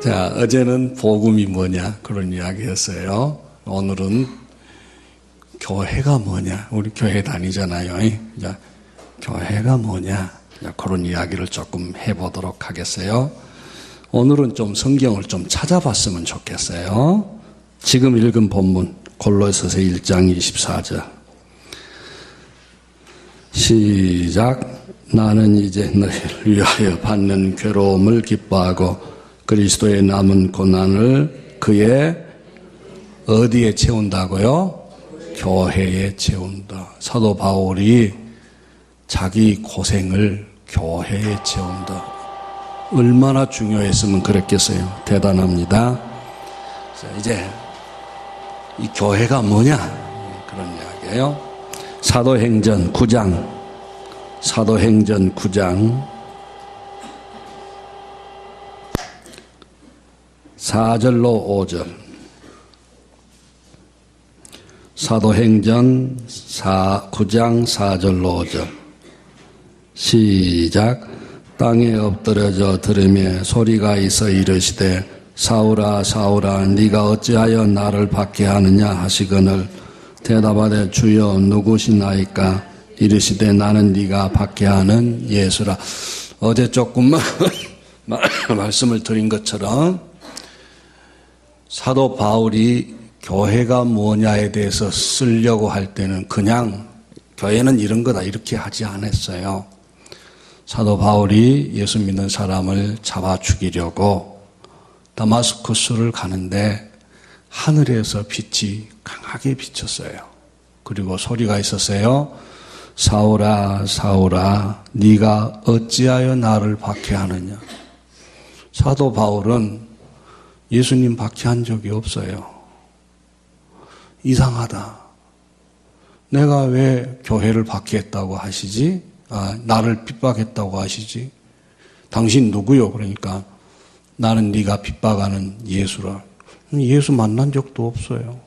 자, 어제는 복음이 뭐냐 그런 이야기였어요. 오늘은 교회가 뭐냐, 우리 교회 다니잖아요. 자, 교회가 뭐냐, 자, 그런 이야기를 조금 해보도록 하겠어요. 오늘은 좀 성경을 좀 찾아봤으면 좋겠어요. 지금 읽은 본문 골로새서 1장 24절 시작. 나는 이제 너희를 위하여 받는 괴로움을 기뻐하고 그리스도의 남은 고난을 그의 어디에 채운다고요? 교회에 채운다. 사도 바울이 자기 고생을 교회에 채운다. 얼마나 중요했으면 그랬겠어요. 대단합니다. 자, 이제 이 교회가 뭐냐 그런 이야기예요. 사도행전 9장 4절로 5절. 사도행전 9장 4절로 5절. 시작. 땅에 엎드려져 들으며 소리가 있어 이르시되 사울아 사울아 네가 어찌하여 나를 박해하느냐 하시거늘 대답하되 주여 누구시나이까 이르시되 나는 네가 박해하는 예수라. 어제 조금만 말씀을 드린 것처럼 사도 바울이 교회가 뭐냐에 대해서 쓰려고 할 때는 그냥 교회는 이런 거다 이렇게 하지 않았어요. 사도 바울이 예수 믿는 사람을 잡아 죽이려고 다마스쿠스를 가는데 하늘에서 빛이 강하게 비쳤어요. 그리고 소리가 있었어요. 사울아 사울아 네가 어찌하여 나를 박해하느냐. 사도 바울은 예수님 박해한 적이 없어요. 이상하다. 내가 왜 교회를 박해했다고 하시지? 나를 핍박했다고 하시지? 당신 누구요? 그러니까 나는 네가 핍박하는 예수라. 예수 만난 적도 없어요.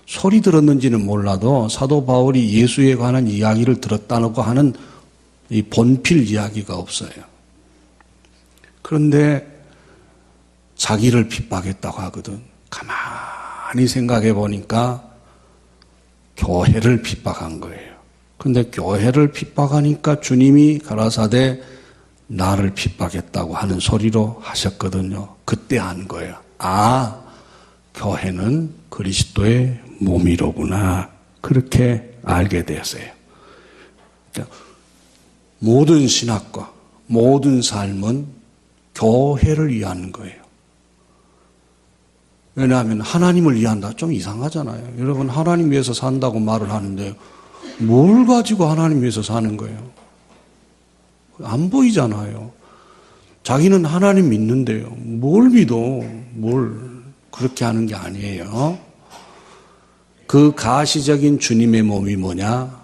소리 들었는지는 몰라도 사도 바울이 예수에 관한 이야기를 들었다고 하는 이 본필 이야기가 없어요. 그런데 자기를 핍박했다고 하거든. 가만히 생각해 보니까 교회를 핍박한 거예요. 그런데 교회를 핍박하니까 주님이 가라사대 나를 핍박했다고 하는 소리로 하셨거든요. 그때 안 거예요. 교회는 그리스도의 몸이로구나. 그렇게 알게 되었어요. 모든 신학과 모든 삶은 교회를 위한 거예요. 왜냐하면 하나님을 위한다. 좀 이상하잖아요. 여러분 하나님 위해서 산다고 말을 하는데 뭘 가지고 하나님 위해서 사는 거예요? 안 보이잖아요. 자기는 하나님 믿는데요. 뭘 믿어? 뭘 그렇게 하는 게 아니에요. 그 가시적인 주님의 몸이 뭐냐?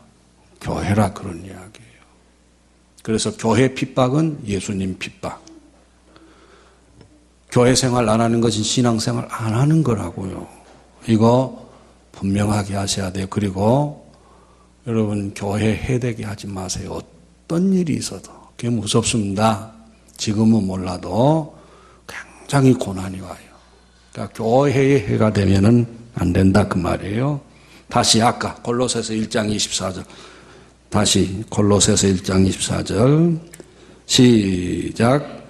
교회라 그런 이야기예요. 그래서 교회 핍박은 예수님 핍박. 교회 생활 안 하는 것이 신앙생활 안 하는 거라고요. 이거 분명하게 하셔야 돼요. 그리고 여러분 교회 해대게 하지 마세요. 어떤 일이 있어도. 그게 무섭습니다. 지금은 몰라도 굉장히 고난이 와요. 그러니까 교회의 해가 되면은 안 된다 그 말이에요. 다시 아까 골로새서 1장 24절. 다시 골로새서 1장 24절. 시작.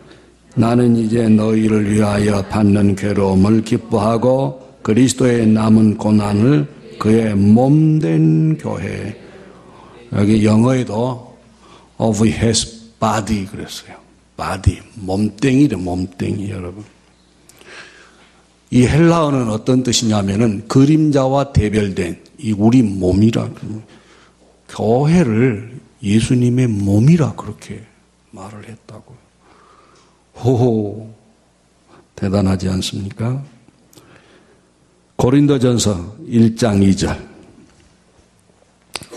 나는 이제 너희를 위하여 받는 괴로움을 기뻐하고 그리스도의 남은 고난을 그의 몸된 교회. 여기 영어에도 of his body 그랬어요. body. 몸땡이래 몸땡이 여러분. 이 헬라어는 어떤 뜻이냐면은 그림자와 대별된 이 우리 몸이라. 교회를 예수님의 몸이라 그렇게 말을 했다고요. 호호, 대단하지 않습니까? 고린도전서 1장 2절.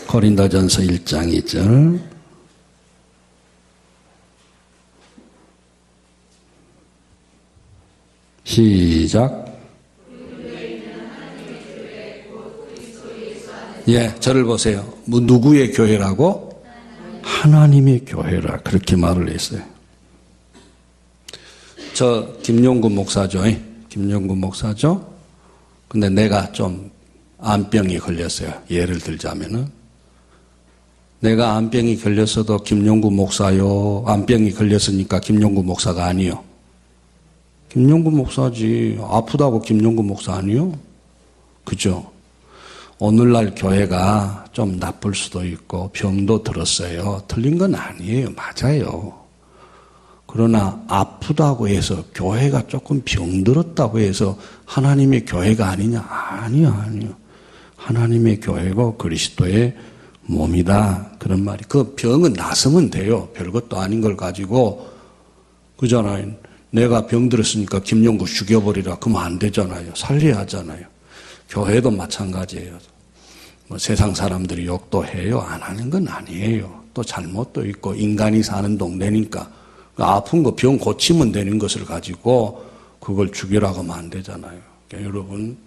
고린도전서 1장 2절. 시작. 저를 보세요. 누구의 교회라고? 하나님의 교회라 그렇게 말을 했어요. 저 김용구 목사죠. 김용구 목사죠. 근데 내가 좀 암병이 걸렸어요. 예를 들자면은 내가 암병이 걸렸어도 김용구 목사요. 암병이 걸렸으니까 김용구 목사가 아니요. 김용구 목사지. 아프다고 김용구 목사 아니요? 그죠? 오늘날 교회가 좀 나쁠 수도 있고 병도 들었어요. 틀린 건 아니에요. 맞아요. 그러나 아프다고 해서 교회가 조금 병들었다고 해서 하나님의 교회가 아니냐? 아니요. 하나님의 교회고 그리스도의 몸이다. 그런 말이. 그 병은 나서면 돼요. 별것도 아닌 걸 가지고. 그잖아요. 내가 병들었으니까 김용구 죽여버리라. 그러면 안 되잖아요. 살려야 하잖아요. 교회도 마찬가지예요. 뭐 세상 사람들이 욕도 해요. 안 하는 건 아니에요. 또 잘못도 있고 인간이 사는 동네니까 아픈 거 병 고치면 되는 것을 가지고 그걸 죽이라고 하면 안 되잖아요. 그러니까 여러분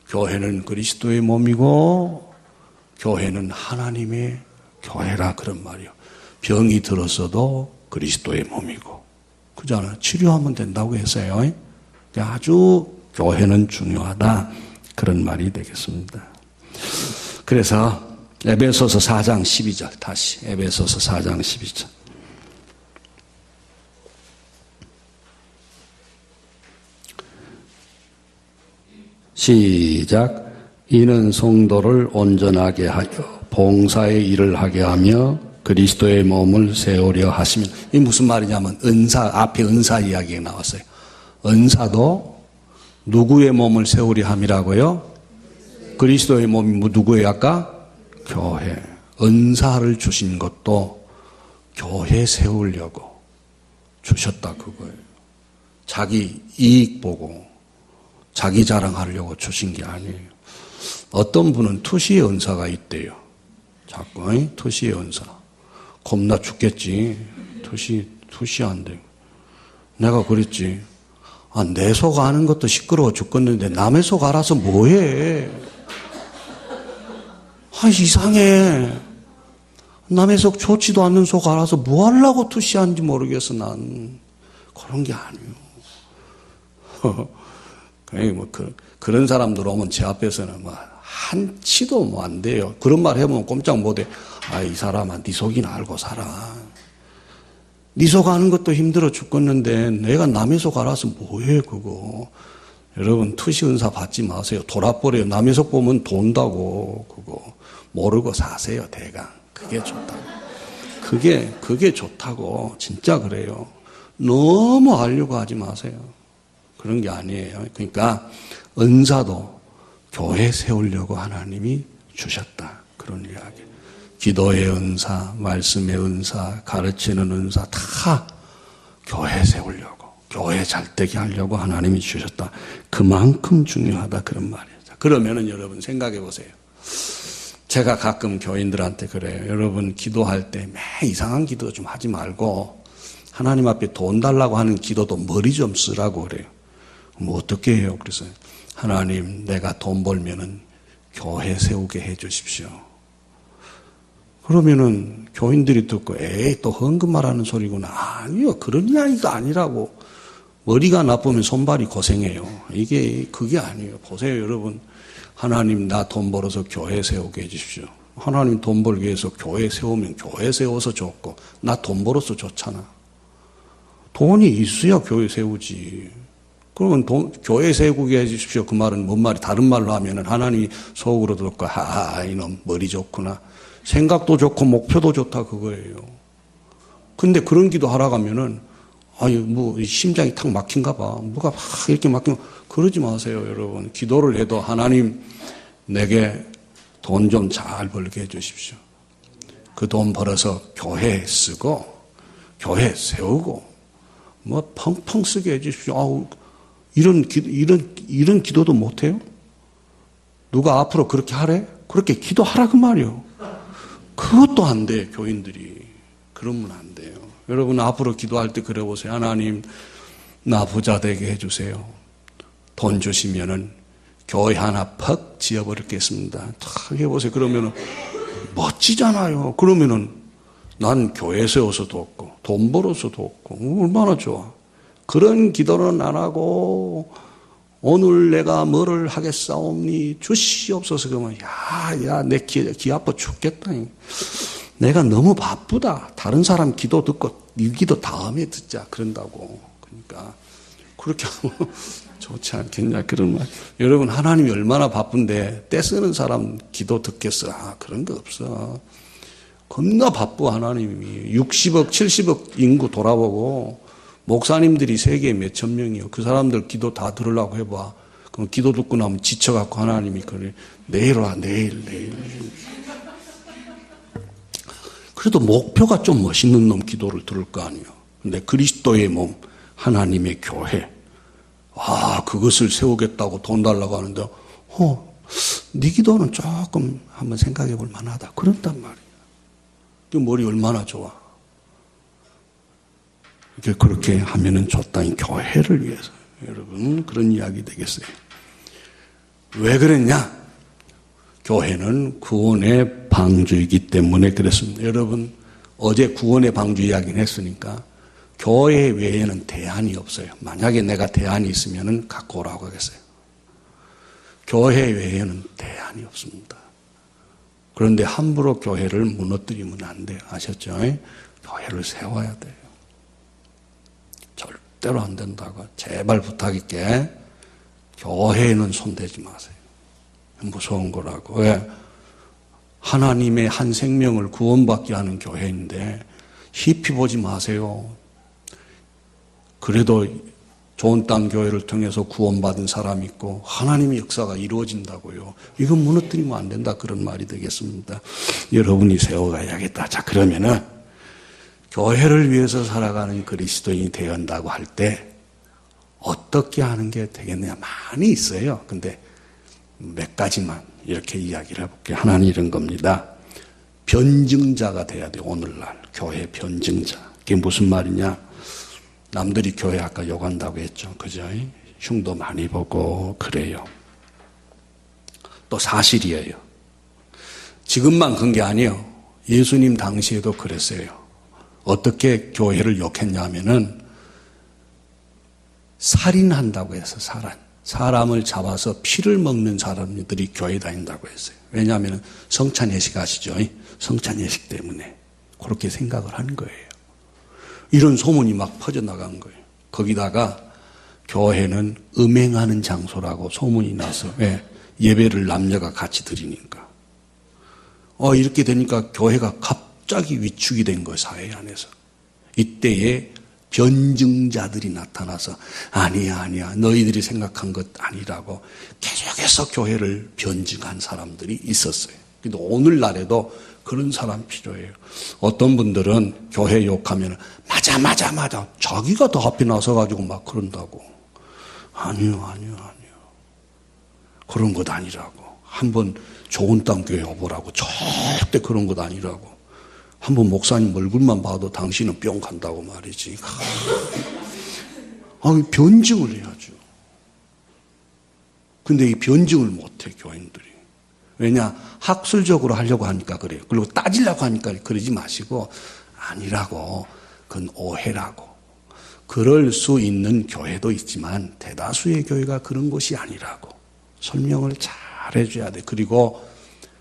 교회는 그리스도의 몸이고 교회는 하나님의 교회라 그런 말이요. 병이 들었어도 그리스도의 몸이고 그잖아요. 치료하면 된다고 했어요. 아주 교회는 중요하다. 그런 말이 되겠습니다. 그래서 에베소서 4장 12절 다시 에베소서 4장 12절 시작. 이는 성도를 온전하게 하여 봉사의 일을 하게 하며 그리스도의 몸을 세우려 하시면 이 무슨 말이냐면 은사 앞에 은사 이야기가 나왔어요. 은사도 누구의 몸을 세우려 함이라고요? 그리스도의 몸이 누구예요 아까? 교회. 은사를 주신 것도 교회 세우려고 주셨다 그거예요. 자기 이익 보고 자기 자랑하려고 주신 게 아니에요. 어떤 분은 투시의 은사가 있대요. 자꾸 투시의 은사. 겁나 죽겠지. 투시 안 돼. 내가 그랬지. 내 속 아는 것도 시끄러워 죽겠는데 남의 속 알아서 뭐해. 이상해. 남의 속 좋지도 않는 속 알아서 뭐 하려고 투시하는지 모르겠어 난. 그런 게 아니에요. 그런 사람들 오면 제 앞에서는 한치도 안 돼요. 그런 말 해보면 꼼짝 못해. 이 사람아, 네 속이나 알고 살아. 네 속 아는 것도 힘들어 죽겠는데 내가 남의 속 알아서 뭐해 그거. 여러분 투시 은사 받지 마세요. 돌아버려요. 남의 속 보면 돈다고 그거. 모르고 사세요 대강. 그게 좋다고. 그게 좋다고. 진짜 그래요. 너무 알려고 하지 마세요. 그런 게 아니에요. 그러니까 은사도 교회 세우려고 하나님이 주셨다. 그런 이야기. 기도의 은사, 말씀의 은사, 가르치는 은사 다 교회 세우려고, 교회 잘되게 하려고 하나님이 주셨다. 그만큼 중요하다. 그런 말이에요. 그러면은 여러분 생각해 보세요. 제가 가끔 교인들한테 그래요. 여러분 기도할 때 매 이상한 기도 좀 하지 말고 하나님 앞에 돈 달라고 하는 기도도 머리 좀 쓰라고 그래요. 뭐 어떻게 해요? 그래서 하나님 내가 돈 벌면은 교회 세우게 해 주십시오. 그러면은 교인들이 듣고 에이 또 헌금하라는 소리구나. 아니요. 그런 이야기가 아니라고. 머리가 나쁘면 손발이 고생해요. 그게 아니에요. 보세요 여러분. 하나님 나 돈 벌어서 교회 세우게 해 주십시오. 하나님 돈 벌기 위해서 교회 세우면 교회 세워서 좋고 나 돈 벌어서 좋잖아. 돈이 있어야 교회 세우지. 그러면 교회 세우게 해 주십시오. 그 말은 뭔 말이 다른 말로 하면은 하나님이 속으로 듣고 이놈 머리 좋구나. 생각도 좋고 목표도 좋다 그거예요. 근데 그런 기도 하라고 하면은 심장이 탁 막힌가 봐. 뭐가 막 이렇게 막히면 그러지 마세요, 여러분. 기도를 해도 하나님 내게 돈 좀 잘 벌게 해 주십시오. 그 돈 벌어서 교회에 쓰고 교회 세우고 펑펑 쓰게 해 주십시오. 이런 기도도 못 해요? 누가 앞으로 그렇게 하래? 그렇게 기도하라 그 말이요. 그것도 안 돼, 교인들이. 그러면 안 돼요. 여러분 앞으로 기도할 때 그래 보세요. 하나님 나 부자 되게 해주세요. 돈 주시면은 교회 하나 퍽 지어버리겠습니다. 탁 해보세요. 그러면은 멋지잖아요. 그러면은 난 교회 세워서도 없고 돈 벌어서도 없고 얼마나 좋아. 그런 기도는 안 하고 오늘 내가 뭐를 하겠사옵니 주시옵소서 그러면 야 내 귀 아파 죽겠다. 내가 너무 바쁘다. 다른 사람 기도 듣고 네 기도 다음에 듣자 그런다고. 그러니까 그렇게 하면 좋지 않겠냐 그런 말. 여러분 하나님이 얼마나 바쁜데 떼쓰는 사람 기도 듣겠어. 그런 거 없어. 겁나 바빠 하나님이. 60억 70억 인구 돌아보고 목사님들이 세계에 몇천 명이요. 그 사람들 기도 다 들으려고 해봐. 그럼 기도 듣고 나면 지쳐갖고 하나님이 그래 내일 와 내일. 그래도 목표가 좀 멋있는 놈 기도를 들을 거 아니에요. 근데 그리스도의 몸 하나님의 교회 그것을 세우겠다고 돈 달라고 하는데 네 기도는 조금 한번 생각해 볼 만하다. 그런단 말이에요. 그 머리 얼마나 좋아. 그렇게 하면은 좋다. 이 교회를 위해서. 여러분, 그런 이야기 되겠어요. 왜 그랬냐? 교회는 구원의 방주이기 때문에 그랬습니다. 여러분, 어제 구원의 방주 이야기를 했으니까 교회 외에는 대안이 없어요. 만약에 내가 대안이 있으면은 갖고 오라고 하겠어요. 교회 외에는 대안이 없습니다. 그런데 함부로 교회를 무너뜨리면 안 돼요. 아셨죠? 교회를 세워야 돼요. 절대로 안 된다고. 제발 부탁할게. 교회에는 손대지 마세요. 무서운 거라고. 왜? 하나님의 한 생명을 구원받게 하는 교회인데 희피 보지 마세요. 그래도 좋은 땅 교회를 통해서 구원받은 사람이 있고 하나님의 역사가 이루어진다고요. 이건 무너뜨리면 안 된다. 그런 말이 되겠습니다. 여러분이 세워가야겠다. 자, 그러면은 교회를 위해서 살아가는 그리스도인이 되어야 한다고 할 때 어떻게 하는 게 되겠느냐. 많이 있어요. 근데 몇 가지만 이렇게 이야기를 해볼게요. 하나는 이런 겁니다. 변증자가 돼야 돼요. 오늘날 교회 변증자. 그게 무슨 말이냐. 남들이 교회 아까 욕한다고 했죠. 그죠? 흉도 많이 보고 그래요. 또 사실이에요. 지금만 그런 게 아니에요. 예수님 당시에도 그랬어요. 어떻게 교회를 욕했냐 하면은 살인한다고 해서 사람을 잡아서 피를 먹는 사람들이 교회 다닌다고 했어요. 왜냐하면 성찬 예식 아시죠? 성찬 예식 때문에 그렇게 생각을 한 거예요. 이런 소문이 막 퍼져나간 거예요. 거기다가 교회는 음행하는 장소라고 소문이 나서 왜? 예배를 남녀가 같이 드리니까. 이렇게 되니까 교회가 갑자기 위축이 된 거예요. 사회 안에서. 이때에 변증자들이 나타나서 아니야 너희들이 생각한 것 아니라고 계속해서 교회를 변증한 사람들이 있었어요. 근데 오늘날에도 그런 사람 필요해요. 어떤 분들은 교회 욕하면 맞아 자기가 더 앞에 나서가지고 막 그런다고. 아니요 그런 것 아니라고. 한번 좋은 땅 교회 와보라고. 절대 그런 것 아니라고. 한번 목사님 얼굴만 봐도 당신은 뿅 간다고 말이지. 변증을 해야죠. 근데 이 변증을 못해 교인들이. 왜냐? 학술적으로 하려고 하니까 그래요. 그리고 따지려고 하니까 그러지 마시고 아니라고. 그건 오해라고. 그럴 수 있는 교회도 있지만 대다수의 교회가 그런 것이 아니라고. 설명을 잘 해줘야 돼. 그리고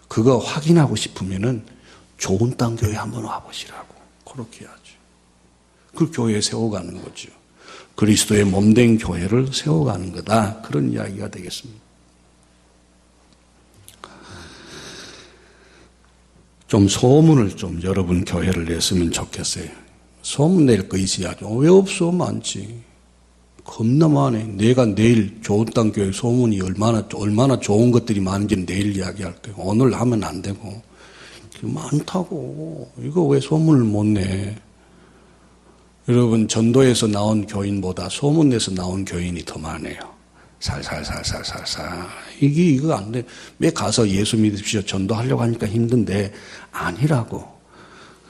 그거 확인하고 싶으면은 좋은 땅 교회 한번 와보시라고. 그렇게 해야죠. 그 교회에 세워가는 거죠. 그리스도의 몸된 교회를 세워가는 거다. 그런 이야기가 되겠습니다. 좀 소문을 좀 여러분 교회를 냈으면 좋겠어요. 소문 낼 거 있어야죠. 왜 없어? 많지. 겁나 많네. 내가 내일 좋은 땅 교회 소문이 얼마나 좋은 것들이 많은지는 내일 이야기할 거예요. 오늘 하면 안 되고. 많다고. 이거 왜 소문을 못 내? 여러분, 전도에서 나온 교인보다 소문내서 나온 교인이 더 많아요. 살살살살살살. 이거 안 돼. 왜 가서 예수 믿으십시오. 전도하려고 하니까 힘든데, 아니라고.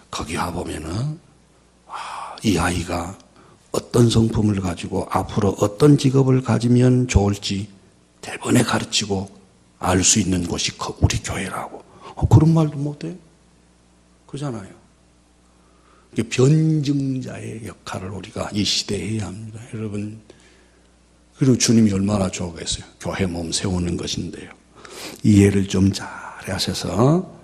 거기 와보면은, 이 아이가 어떤 성품을 가지고 앞으로 어떤 직업을 가지면 좋을지 대번에 가르치고 알 수 있는 곳이 우리 교회라고. 그런 말도 못해? 그잖아요. 변증자의 역할을 우리가 이 시대에 해야 합니다. 여러분, 그리고 주님이 얼마나 좋아했어요. 교회 몸 세우는 것인데요. 이해를 좀 잘 하셔서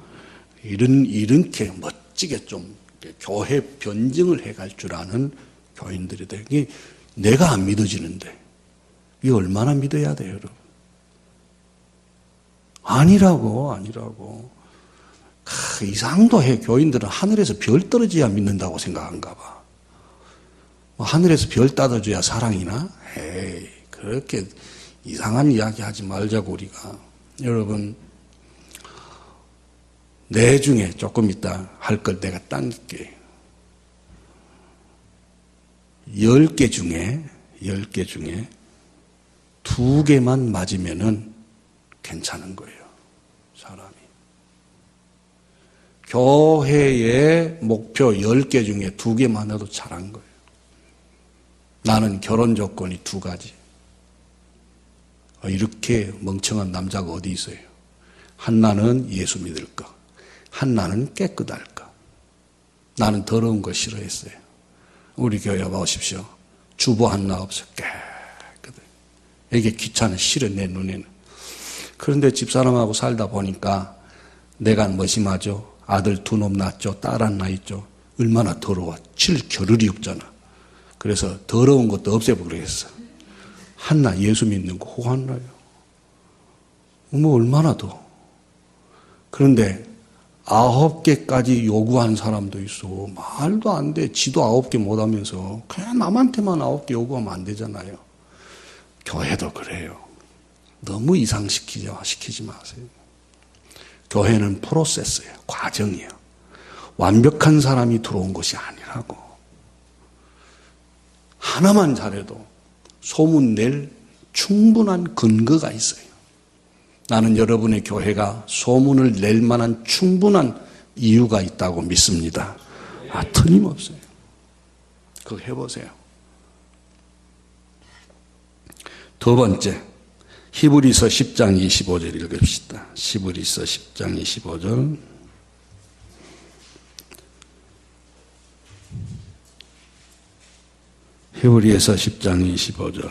이렇게 멋지게 좀 교회 변증을 해갈 줄 아는 교인들이 되기. 내가 안 믿어지는데 이게 얼마나 믿어야 돼요, 여러분? 아니라고. 이상도 해. 교인들은 하늘에서 별 떨어져야 믿는다고 생각한가 봐. 하늘에서 별 따져줘야 사랑이나? 에이, 그렇게 이상한 이야기 하지 말자고, 우리가. 여러분, 내 중에 조금 이따 할 걸 내가 당길게요. 10개 중에 2개만 맞으면은 괜찮은 거예요, 사람이. 교회의 목표 10개 중에 2개만 해도 잘한 거예요. 나는 결혼 조건이 2가지. 이렇게 멍청한 남자가 어디 있어요? 하나는 예수 믿을 거, 하나는 깨끗할 거. 나는 더러운 거 싫어했어요. 우리 교회 와보십시오. 주보 하나 없어. 깨끗해. 이게 귀찮아, 싫어, 내 눈에는. 그런데 집사람하고 살다 보니까 내가 머심하죠. 아들 2놈 낳았죠. 딸 하나 있죠. 얼마나 더러워. 칠 겨를이 없잖아. 그래서 더러운 것도 없애버리겠어. 하나 예수 믿는 거 호환나요. 얼마나 더. 그런데 9개까지 요구한 사람도 있어. 말도 안 돼. 지도 9개 못하면서 그냥 남한테만 9개 요구하면 안 되잖아요. 교회도 그래요. 너무 이상시키지 마세요. 교회는 프로세스예요. 과정이에요. 완벽한 사람이 들어온 것이 아니라고. 하나만 잘해도 소문낼 충분한 근거가 있어요. 나는 여러분의 교회가 소문을 낼 만한 충분한 이유가 있다고 믿습니다. 틀림없어요. 그거 해보세요. 2번째, 히브리서 10장 25절 읽읍시다. 히브리서 10장 25절. 히브리서 10장 25절.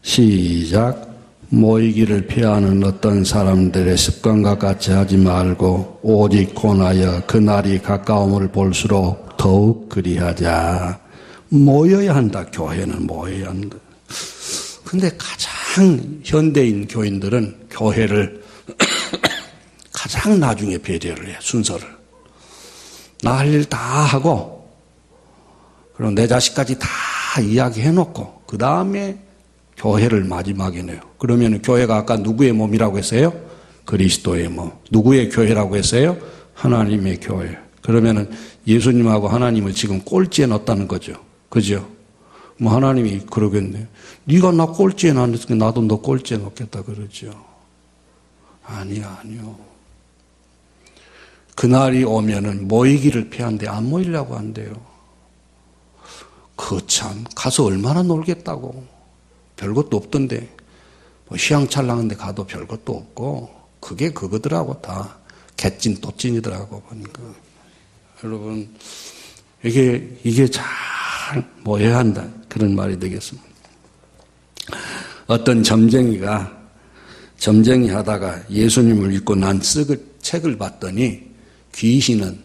시작. 모이기를 피하는 어떤 사람들의 습관과 같이 하지 말고 오직 권하여 그날이 가까움을 볼수록 더욱 그리하자. 모여야 한다. 교회는 모여야 한다. 근데 가장 현대인 교인들은 교회를 가장 나중에 배려를 해요. 순서를. 나 할 일 다 하고 그리고 내 자식까지 다 이야기해놓고 그 다음에 교회를 마지막에 내요. 그러면 교회가 아까 누구의 몸이라고 했어요? 그리스도의 몸. 누구의 교회라고 했어요? 하나님의 교회. 그러면은 예수님하고 하나님을 지금 꼴찌에 넣었다는 거죠. 그죠? 하나님이 그러겠네요. 네가 나 꼴찌에 넣었으니까 나도 너 꼴찌에 넣겠다 그러죠. 아니요. 그날이 오면은 모이기를 피하는데 안 모이려고 한대요. 참 가서 얼마나 놀겠다고. 별것도 없던데 휘황찬란한데 가도 별것도 없고 그게 그거더라고. 다 개찐 또찐이더라고 보니까. 여러분 이게 잘 모여야 한다 그런 말이 되겠습니다. 어떤 점쟁이 하다가 예수님을 읽고 난 책을 봤더니 귀신은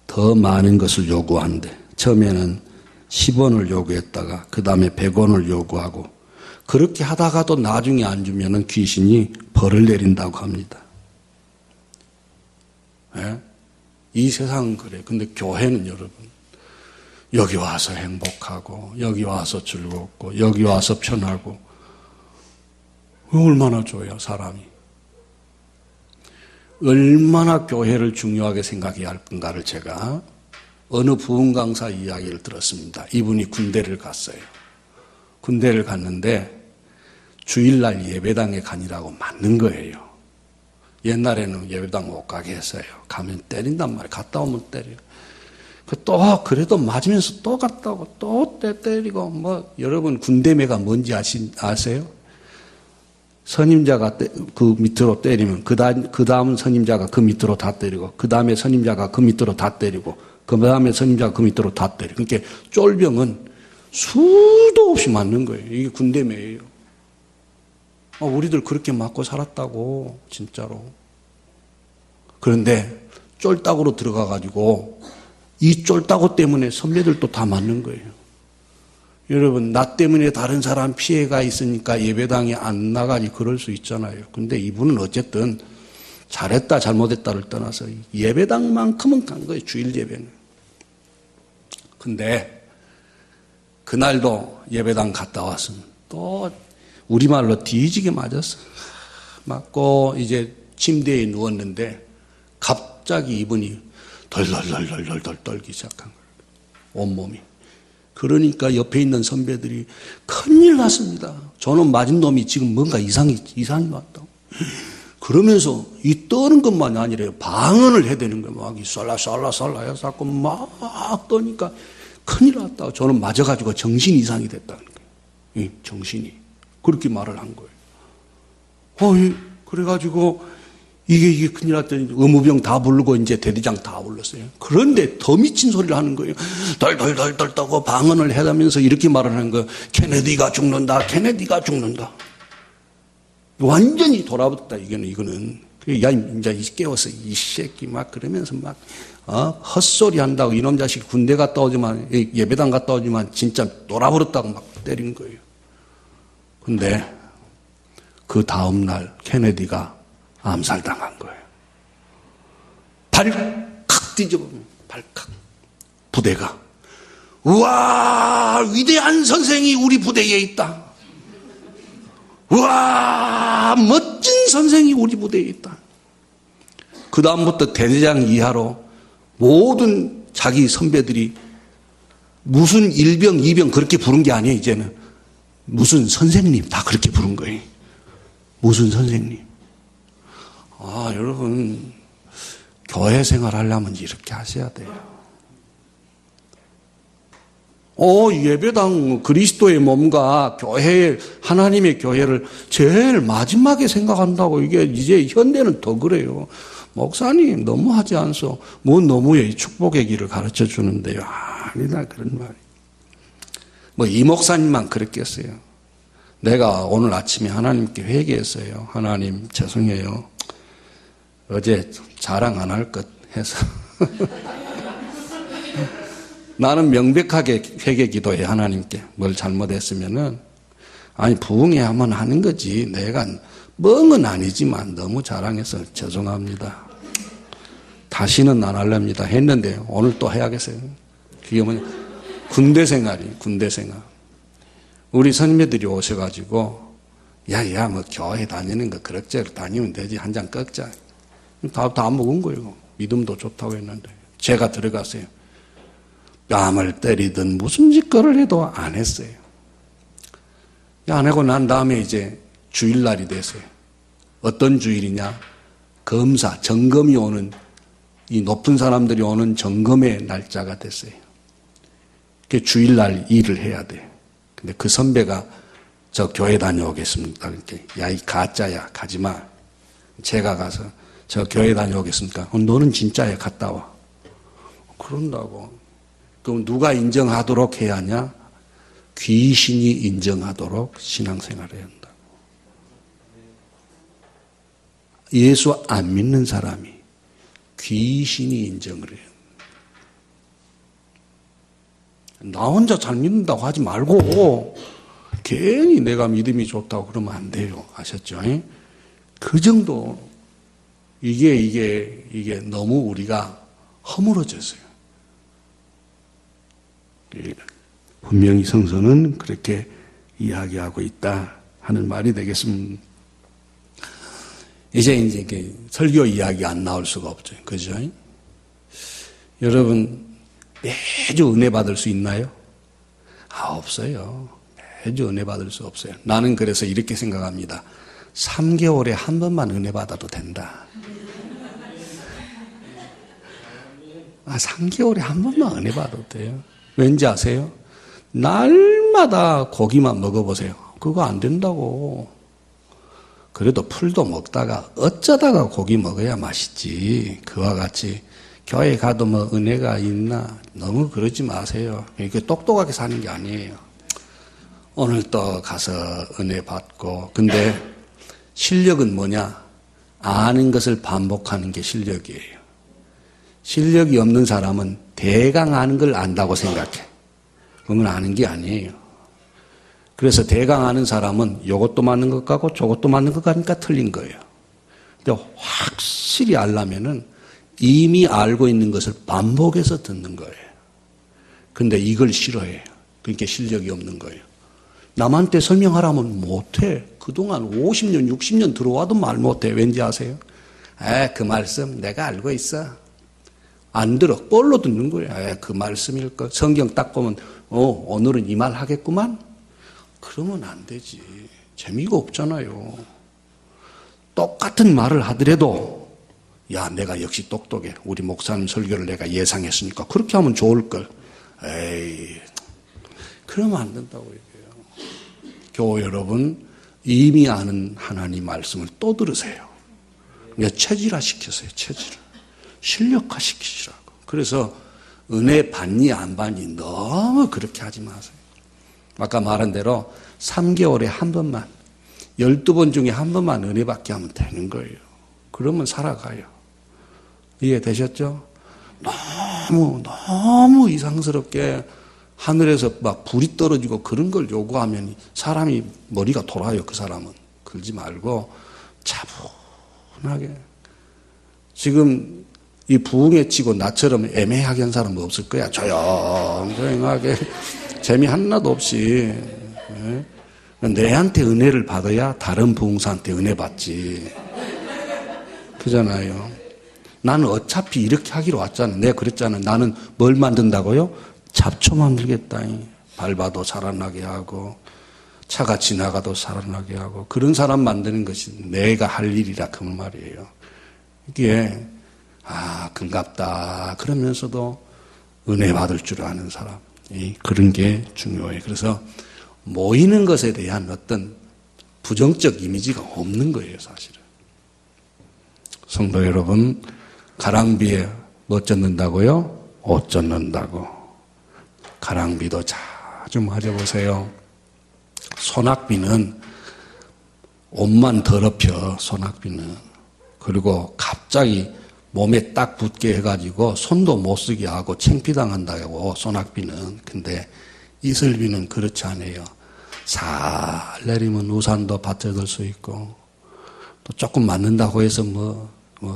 더 많은 것을 요구한대. 처음에는 10원을 요구했다가 그 다음에 100원을 요구하고 그렇게 하다가도 나중에 안 주면은 귀신이 벌을 내린다고 합니다. 예? 이 세상은 그래. 근데 교회는 여러분 여기 와서 행복하고 여기 와서 즐겁고 여기 와서 편하고 얼마나 좋아요 사람이. 얼마나 교회를 중요하게 생각해야 할 건가를 제가 어느 부흥 강사 이야기를 들었습니다. 이분이 군대를 갔어요. 군대를 갔는데 주일날 예배당에 가니라고 맞는 거예요. 옛날에는 예배당 못 가게 했어요. 가면 때린단 말이에요. 갔다 오면 때려요. 또 그래도 맞으면서 또 갔다 오고 또 때리고 여러분 군대매가 뭔지 아세요? 선임자가 그 밑으로 때리면 그 다음 선임자가 그 밑으로 다 때리고 그 다음에 선임자가 그 밑으로 다 때리고 그 다음에 선임자가 그 밑으로 다 때리고 그러니까 쫄병은 수도 없이 맞는 거예요. 이게 군대매예요. 우리들 그렇게 맞고 살았다고 진짜로. 그런데 쫄따구로 들어가가지고 이 쫄따구 때문에 선배들도 다 맞는 거예요. 여러분, 나 때문에 다른 사람 피해가 있으니까 예배당에 안 나가지 그럴 수 있잖아요. 근데 이분은 어쨌든 잘했다 잘못했다를 떠나서 예배당만큼은 간 거예요. 주일 예배는. 근데 그날도 예배당 갔다 왔으면 또 우리말로 뒤지게 맞았어. 맞고 이제 침대에 누웠는데 갑자기 이분이 덜덜덜덜덜 떨기 시작한 거예요. 온몸이. 그러니까 옆에 있는 선배들이 큰일 났습니다. 저는 맞은 놈이 지금 뭔가 이상이 왔다. 그러면서 이 떠는 것만이 아니라 방언을 해야 되는 거예요. 막 쏠라 해서 자꾸 막 떠니까 큰일 났다. 저는 맞아가지고 정신 이상이 됐다는 거예요. 정신이. 그렇게 말을 한 거예요. 그래가지고 이게 큰일 났더니 의무병 다 부르고 이제 대대장 다 불렀어요. 그런데 더 미친 소리를 하는 거예요. 덜덜덜덜 떠고 방언을 해가면서 이렇게 말을 하는 거예요. 케네디가 죽는다. 케네디가 죽는다. 완전히 돌아붙다. 이거는. 야, 이제 깨웠어. 이 새끼 막 그러면서 막 헛소리 한다고 이놈 자식 군대 갔다 오지만 예배당 갔다 오지만 진짜 돌아버렸다고 막 때린 거예요. 근데 그 다음날 케네디가 암살당한 거예요. 발칵 뒤집으면 발칵. 부대가 우와 위대한 선생이 우리 부대에 있다. 우와 멋진 선생이 우리 부대에 있다. 그 다음부터 대대장 이하로 모든 자기 선배들이 무슨 일병, 이병 그렇게 부른 게 아니에요. 이제는 무슨 선생님 다 그렇게 부른 거예요. 무슨 선생님. 여러분 교회 생활 하려면 이렇게 하셔야 돼요. 예배당 그리스도의 몸과 교회 하나님의 교회를 제일 마지막에 생각한다고 이게 이제 현대는 더 그래요. 목사님 너무하지 않소? 뭐 너무해? 축복의 길을 가르쳐 주는데요. 아니다 그런 말이. 이 목사님만 그랬겠어요. 내가 오늘 아침에 하나님께 회개했어요. 하나님 죄송해요. 어제 자랑 안 할 것 해서 나는 명백하게 회개 기도해 하나님께 뭘 잘못했으면은 부응해야만 하는 거지 내가 멍은 아니지만 너무 자랑해서 죄송합니다. 다시는 안 하렵니다 했는데 오늘 또 해야겠어요. 그게 뭐냐 군대 생활 우리 선배들이 오셔가지고 야야 뭐 교회 다니는 거 그럭저럭 다니면 되지 한 잔 꺾자. 다 먹은 거예요. 믿음도 좋다고 했는데 제가 들어갔어요. 뺨을 때리든 무슨 짓거리를 해도 안 했어요. 안 하고 난 다음에 이제 주일날이 됐어요. 어떤 주일이냐? 검사, 점검이 오는 이 높은 사람들이 오는 점검의 날짜가 됐어요. 그 주일날 일을 해야 돼. 근데 그 선배가 저 교회 다녀오겠습니다. 이렇게 야 이 가짜야 가지 마. 제가 가서 저 교회 다녀오겠습니까? 너는 진짜야 갔다 와. 그런다고. 그럼 누가 인정하도록 해야 하냐? 귀신이 인정하도록 신앙생활을 해야 한다고. 예수 안 믿는 사람이 귀신이 인정을 해요. 나 혼자 잘 믿는다고 하지 말고 괜히 내가 믿음이 좋다고 그러면 안 돼요. 아셨죠? 그 정도 이게 너무 우리가 허물어졌어요. 분명히 성서는 그렇게 이야기하고 있다 하는 말이 되겠습니다. 이제 설교 이야기 안 나올 수가 없죠. 그죠? 여러분, 매주 은혜 받을 수 있나요? 없어요. 매주 은혜 받을 수 없어요. 나는 그래서 이렇게 생각합니다. 3개월에 한 번만 은혜 받아도 된다. 3개월에 한 번만 은혜 받아도 돼요. 왠지 아세요? 날마다 고기만 먹어보세요. 그거 안 된다고. 그래도 풀도 먹다가 어쩌다가 고기 먹어야 맛있지. 그와 같이 교회 가도 뭐 은혜가 있나 너무 그러지 마세요. 이렇게 똑똑하게 사는 게 아니에요. 오늘 또 가서 은혜 받고. 근데 실력은 뭐냐? 아는 것을 반복하는 게 실력이에요. 실력이 없는 사람은 대강 아는 걸 안다고 생각해. 그건 아는 게 아니에요. 그래서 대강 아는 사람은 이것도 맞는 것 같고 저것도 맞는 것 같으니까 틀린 거예요. 근데 확실히 알려면은 이미 알고 있는 것을 반복해서 듣는 거예요. 근데 이걸 싫어해요. 그러니까 실력이 없는 거예요. 남한테 설명하라면 못해. 그동안 50년, 60년 들어와도 말 못해. 왠지 아세요? 그 말씀 내가 알고 있어. 안 들어. 뻘로 듣는 거예요. 그 말씀일 거. 성경 딱 보면 오늘은 이 말 하겠구만. 그러면 안 되지. 재미가 없잖아요. 똑같은 말을 하더라도 야, 내가 역시 똑똑해. 우리 목사님 설교를 내가 예상했으니까 그렇게 하면 좋을걸. 에이, 그러면 안 된다고 얘기해요. 교회 여러분, 이미 아는 하나님 말씀을 또 들으세요. 체질화 시키세요. 체질화. 실력화 시키시라고. 그래서 은혜 받니 안 받니 너무 그렇게 하지 마세요. 아까 말한 대로 3개월에 한 번만, 12번 중에 한 번만 은혜 받게 하면 되는 거예요. 그러면 살아가요. 이해되셨죠? 너무 이상스럽게 하늘에서 막 불이 떨어지고 그런 걸 요구하면 사람이 머리가 돌아요. 그 사람은. 그러지 말고 차분하게. 지금 이 부흥에 치고 나처럼 애매하게 한 사람은 없을 거야. 조용조용하게 재미 하나도 없이. 내한테 은혜를 받아야 다른 부흥사한테 은혜 받지. 그잖아요. 나는 어차피 이렇게 하기로 왔잖아. 내가 그랬잖아. 나는 뭘 만든다고요? 잡초 만들겠다. 밟아도 살아나게 하고 차가 지나가도 살아나게 하고 그런 사람 만드는 것이 내가 할 일이라 그 말이에요. 이게 금갑다 그러면서도 은혜 받을 줄 아는 사람, 그런 게 중요해요. 그래서 모이는 것에 대한 어떤 부정적 이미지가 없는 거예요, 사실은. 성도 여러분, 가랑비에 뭐 젖는다고요? 옷 젖는다고. 가랑비도 자주 맞아보세요. 소낙비는 옷만 더럽혀, 소낙비는. 그리고 갑자기 몸에 딱 붙게 해가지고 손도 못 쓰게 하고 창피당한다고, 소낙비는. 근데 이슬비는 그렇지 않아요. 살 내리면 우산도 받쳐들 수 있고, 또 조금 맞는다고 해서 뭐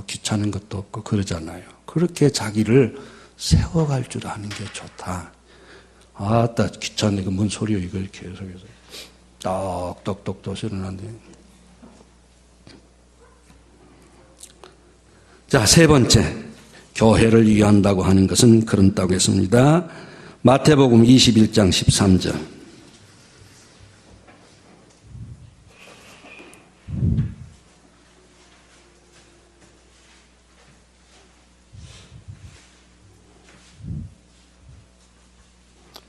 귀찮은 것도 없고 그러잖아요. 그렇게 자기를 세워갈 줄 아는 게 좋다. 아따, 귀찮네. 이거 뭔 소리요, 이걸 계속해서. 똑똑똑똑 일어나는데. 자, 세 번째. 교회를 위한다고 하는 것은 그런다고 했습니다. 마태복음 21장 13절.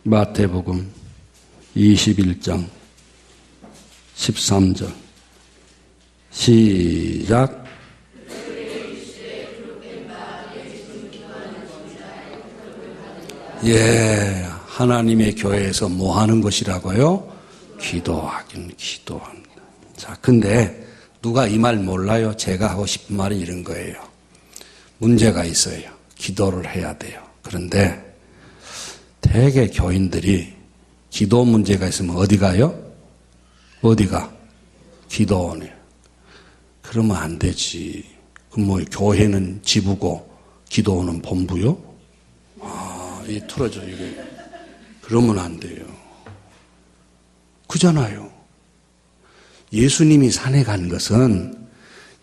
마태복음 21장 13절. 시작. 하나님의 교회에서 뭐 하는 것이라고요? 기도하긴 기도한다. 자, 근데 누가 이 말 몰라요? 제가 하고 싶은 말이 이런 거예요. 문제가 있어요. 기도를 해야 돼요. 그런데 대개 교인들이 기도 문제가 있으면 어디 가요? 어디가? 기도원이에요. 그러면 안 되지. 그럼 뭐 교회는 지부고 기도원은 본부요? 이 틀어져 이게. 그러면 안 돼요. 그잖아요. 예수님이 산에 간 것은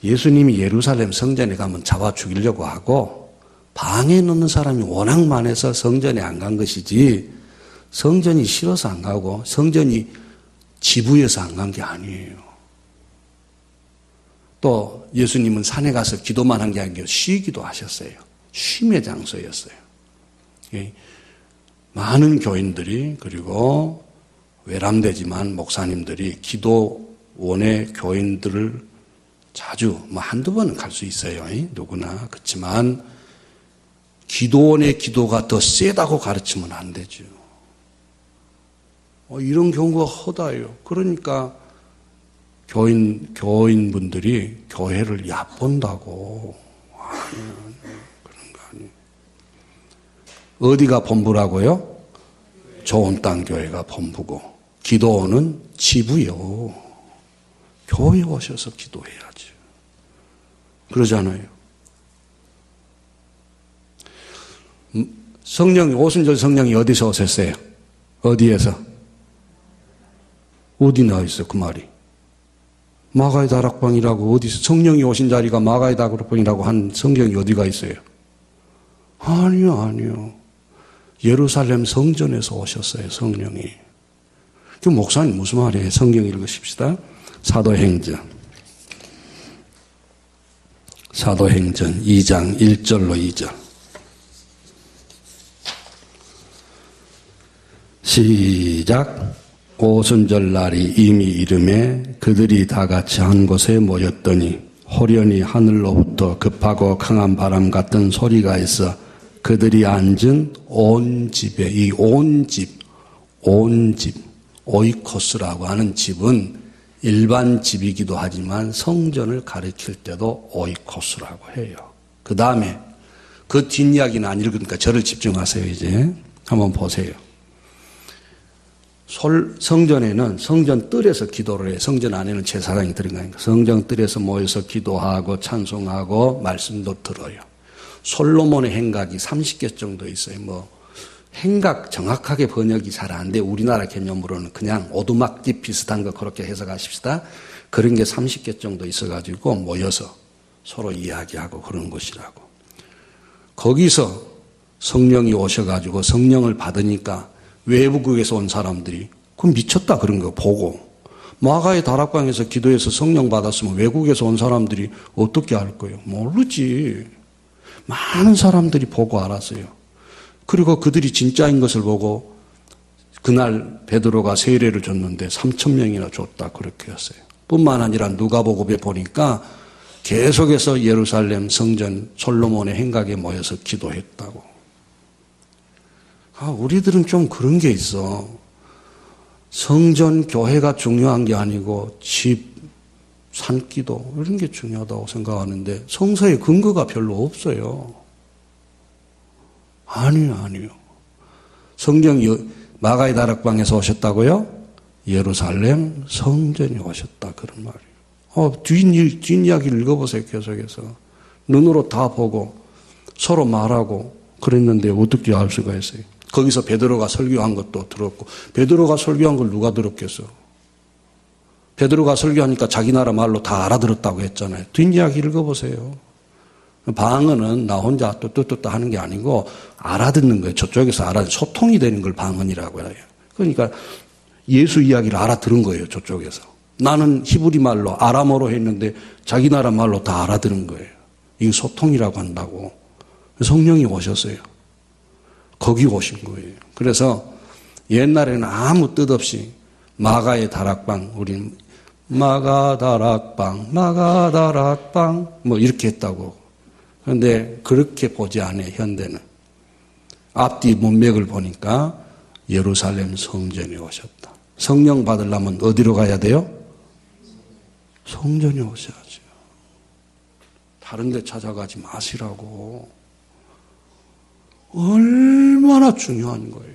예수님이 예루살렘 성전에 가면 잡아 죽이려고 하고 방에 넣는 사람이 워낙 많아서 성전에 안 간 것이지, 성전이 싫어서 안 가고 성전이 지부여서 안 간 게 아니에요. 또 예수님은 산에 가서 기도만 한 게 아니고 쉬기도 하셨어요. 쉼의 장소였어요. 많은 교인들이, 그리고 외람되지만 목사님들이 기도원의 교인들을 자주 한두 번은 갈 수 있어요. 누구나. 그렇지만 기도원의 기도가 더 세다고 가르치면 안 되죠. 이런 경우가 허다해요. 그러니까 교인분들이 교회를 얕본다고. 아니요. 그런 거 아니에요. 어디가 본부라고요? 좋은 땅 교회가 본부고, 기도원은 지부요. 교회 오셔서 기도해야죠. 그러잖아요. 오순절 성령이 어디서 오셨어요? 어디에서? 어디 나와 있어, 그 말이? 마가의 다락방이라고 어디서 성령이 오신 자리가 마가의 다락방이라고 한 성경이 어디가 있어요? 아니요. 예루살렘 성전에서 오셨어요, 성령이. 그 목사님 무슨 말이에요? 성경 읽으십시다. 사도행전 2장 1절로 2절. 시작. 오순절 날이 이미 이름에 그들이 다 같이 한 곳에 모였더니 호련히 하늘로부터 급하고 강한 바람 같은 소리가 있어 그들이 앉은 온 집에, 이 온 집, 오이코스라고 하는 집은 일반 집이기도 하지만 성전을 가리킬 때도 오이코스라고 해요. 그 다음에 그 뒷이야기는 안 읽으니까 저를 집중하세요. 이제 한번 보세요. 성전에는 성전 뜰에서 기도를 해요. 성전 안에는 제사장이 들어가니까 성전 뜰에서 모여서 기도하고 찬송하고 말씀도 들어요. 솔로몬의 행각이 30개 정도 있어요. 행각 정확하게 번역이 잘 안 돼. 우리나라 개념으로는 그냥 오두막집 비슷한 거 그렇게 해석하십시다. 그런 게 30개 정도 있어가지고 모여서 서로 이야기하고 그런 곳이라고. 거기서 성령이 오셔가지고 성령을 받으니까 외부국에서 온 사람들이 그럼 미쳤다 그런 거 보고 마가의 다락방에서 기도해서 성령 받았으면 외국에서 온 사람들이 어떻게 할 거예요? 모르지. 많은 사람들이 보고 알았어요. 그리고 그들이 진짜인 것을 보고 그날 베드로가 세례를 줬는데 3,000명이나 줬다 그렇게 했어요. 뿐만 아니라 누가복음에 보니까 계속해서 예루살렘 성전 솔로몬의 행각에 모여서 기도했다고. 우리들은 좀 그런 게 있어. 성전, 교회가 중요한 게 아니고 집, 산기도 이런 게 중요하다고 생각하는데 성서에 근거가 별로 없어요. 아니요. 성경이 마가의 다락방에서 오셨다고요? 예루살렘 성전에 오셨다 그런 말이에요. 뒷이야기를 읽어보세요. 계속해서. 눈으로 다 보고 서로 말하고 그랬는데 어떻게 알 수가 있어요? 거기서 베드로가 설교한 것도 들었고 베드로가 설교한 걸 누가 들었겠어? 베드로가 설교하니까 자기 나라 말로 다 알아들었다고 했잖아요. 뒷이야기 읽어보세요. 방언은 나 혼자 뚜뚜뚜 하는 게 아니고 알아듣는 거예요. 저쪽에서 소통이 되는 걸 방언이라고 해요. 그러니까 예수 이야기를 알아들은 거예요. 저쪽에서. 나는 히브리 말로 아람어로 했는데 자기 나라 말로 다 알아들은 거예요. 이게 소통이라고 한다고. 성령이 오셨어요. 거기 오신 거예요. 그래서 옛날에는 아무 뜻 없이 마가의 다락방, 우린 마가 다락방 이렇게 했다고. 그런데 그렇게 보지 않아요. 현대는. 앞뒤 문맥을 보니까 예루살렘 성전에 오셨다. 성령 받으려면 어디로 가야 돼요? 성전에 오셔야죠. 다른 데 찾아가지 마시라고. 얼마나 중요한 거예요.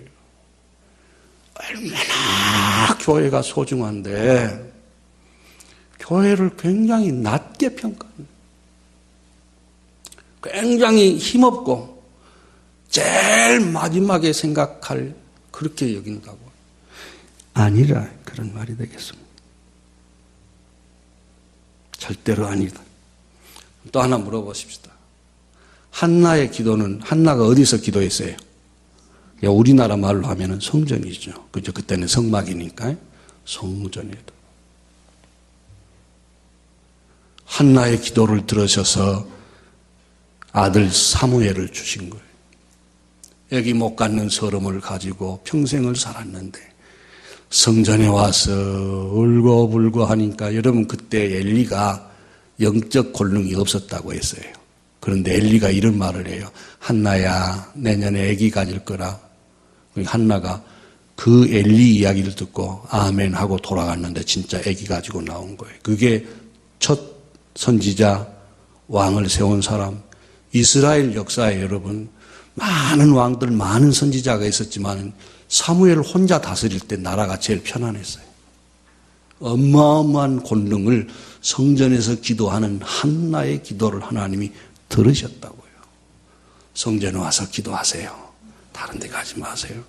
얼마나 교회가 소중한데 교회를 굉장히 낮게 평가합니다. 굉장히 힘없고 제일 마지막에 생각할 그렇게 여긴다고. 아니라 그런 말이 되겠습니다. 절대로 아니다. 또 하나 물어보십시다. 한나의 기도는 한나가 어디서 기도했어요? 우리나라 말로 하면은 성전이죠. 그죠? 그때는 성막이니까 성전에도. 한나의 기도를 들으셔서 아들 사무엘을 주신 거예요. 애기 못 갖는 서름을 가지고 평생을 살았는데 성전에 와서 울고불고 하니까 여러분 그때 엘리가 영적 권능이 없었다고 했어요. 그런데 엘리가 이런 말을 해요. 한나야, 내년에 아기 가질 거라. 한나가 그 엘리 이야기를 듣고 아멘 하고 돌아갔는데 진짜 아기 가지고 나온 거예요. 그게 첫 선지자, 왕을 세운 사람. 이스라엘 역사에 여러분 많은 왕들, 많은 선지자가 있었지만 사무엘 혼자 다스릴 때 나라가 제일 편안했어요. 어마어마한 권능을 성전에서 기도하는 한나의 기도를 하나님이 들으셨다고요. 성전에 와서 기도하세요. 다른 데 가지 마세요.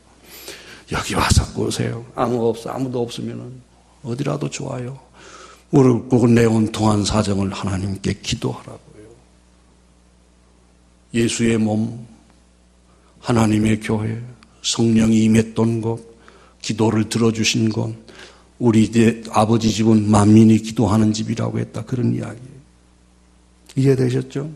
여기 와서 꾸세요. 아무도 없으면 어디라도 좋아요. 무릎 꿇고 내 온통한 사정을 하나님께 기도하라고요. 예수의 몸, 하나님의 교회, 성령이 임했던 곳, 기도를 들어주신 곳, 우리 이제 아버지 집은 만민이 기도하는 집이라고 했다. 그런 이야기예요. 이해되셨죠?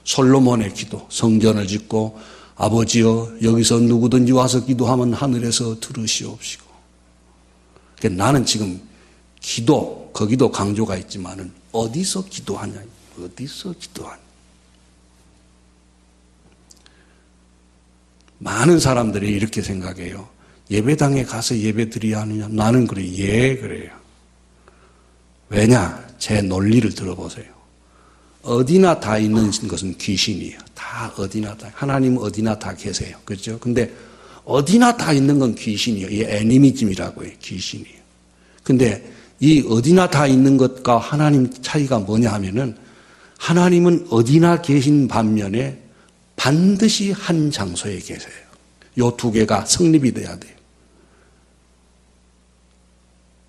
솔로몬의 기도, 성전을 짓고 아버지여 여기서 누구든지 와서 기도하면 하늘에서 들으시옵시고. 그러니까 나는 지금 기도, 거기도 강조가 있지만은 어디서 기도하냐, 어디서 기도하냐. 많은 사람들이 이렇게 생각해요. 예배당에 가서 예배 드려야 하느냐? 나는 그래요. 예, 그래요. 왜냐? 제 논리를 들어보세요. 어디나 다 있는 것은 귀신이에요. 다 어디나 다. 하나님은 어디나 다 계세요. 그렇죠? 근데 어디나 다 있는 건 귀신이에요. 이 애니미즘이라고 해요. 귀신이에요. 근데 이 어디나 다 있는 것과 하나님 차이가 뭐냐 하면은 하나님은 어디나 계신 반면에 반드시 한 장소에 계세요. 요 두 개가 성립이 돼야 돼요.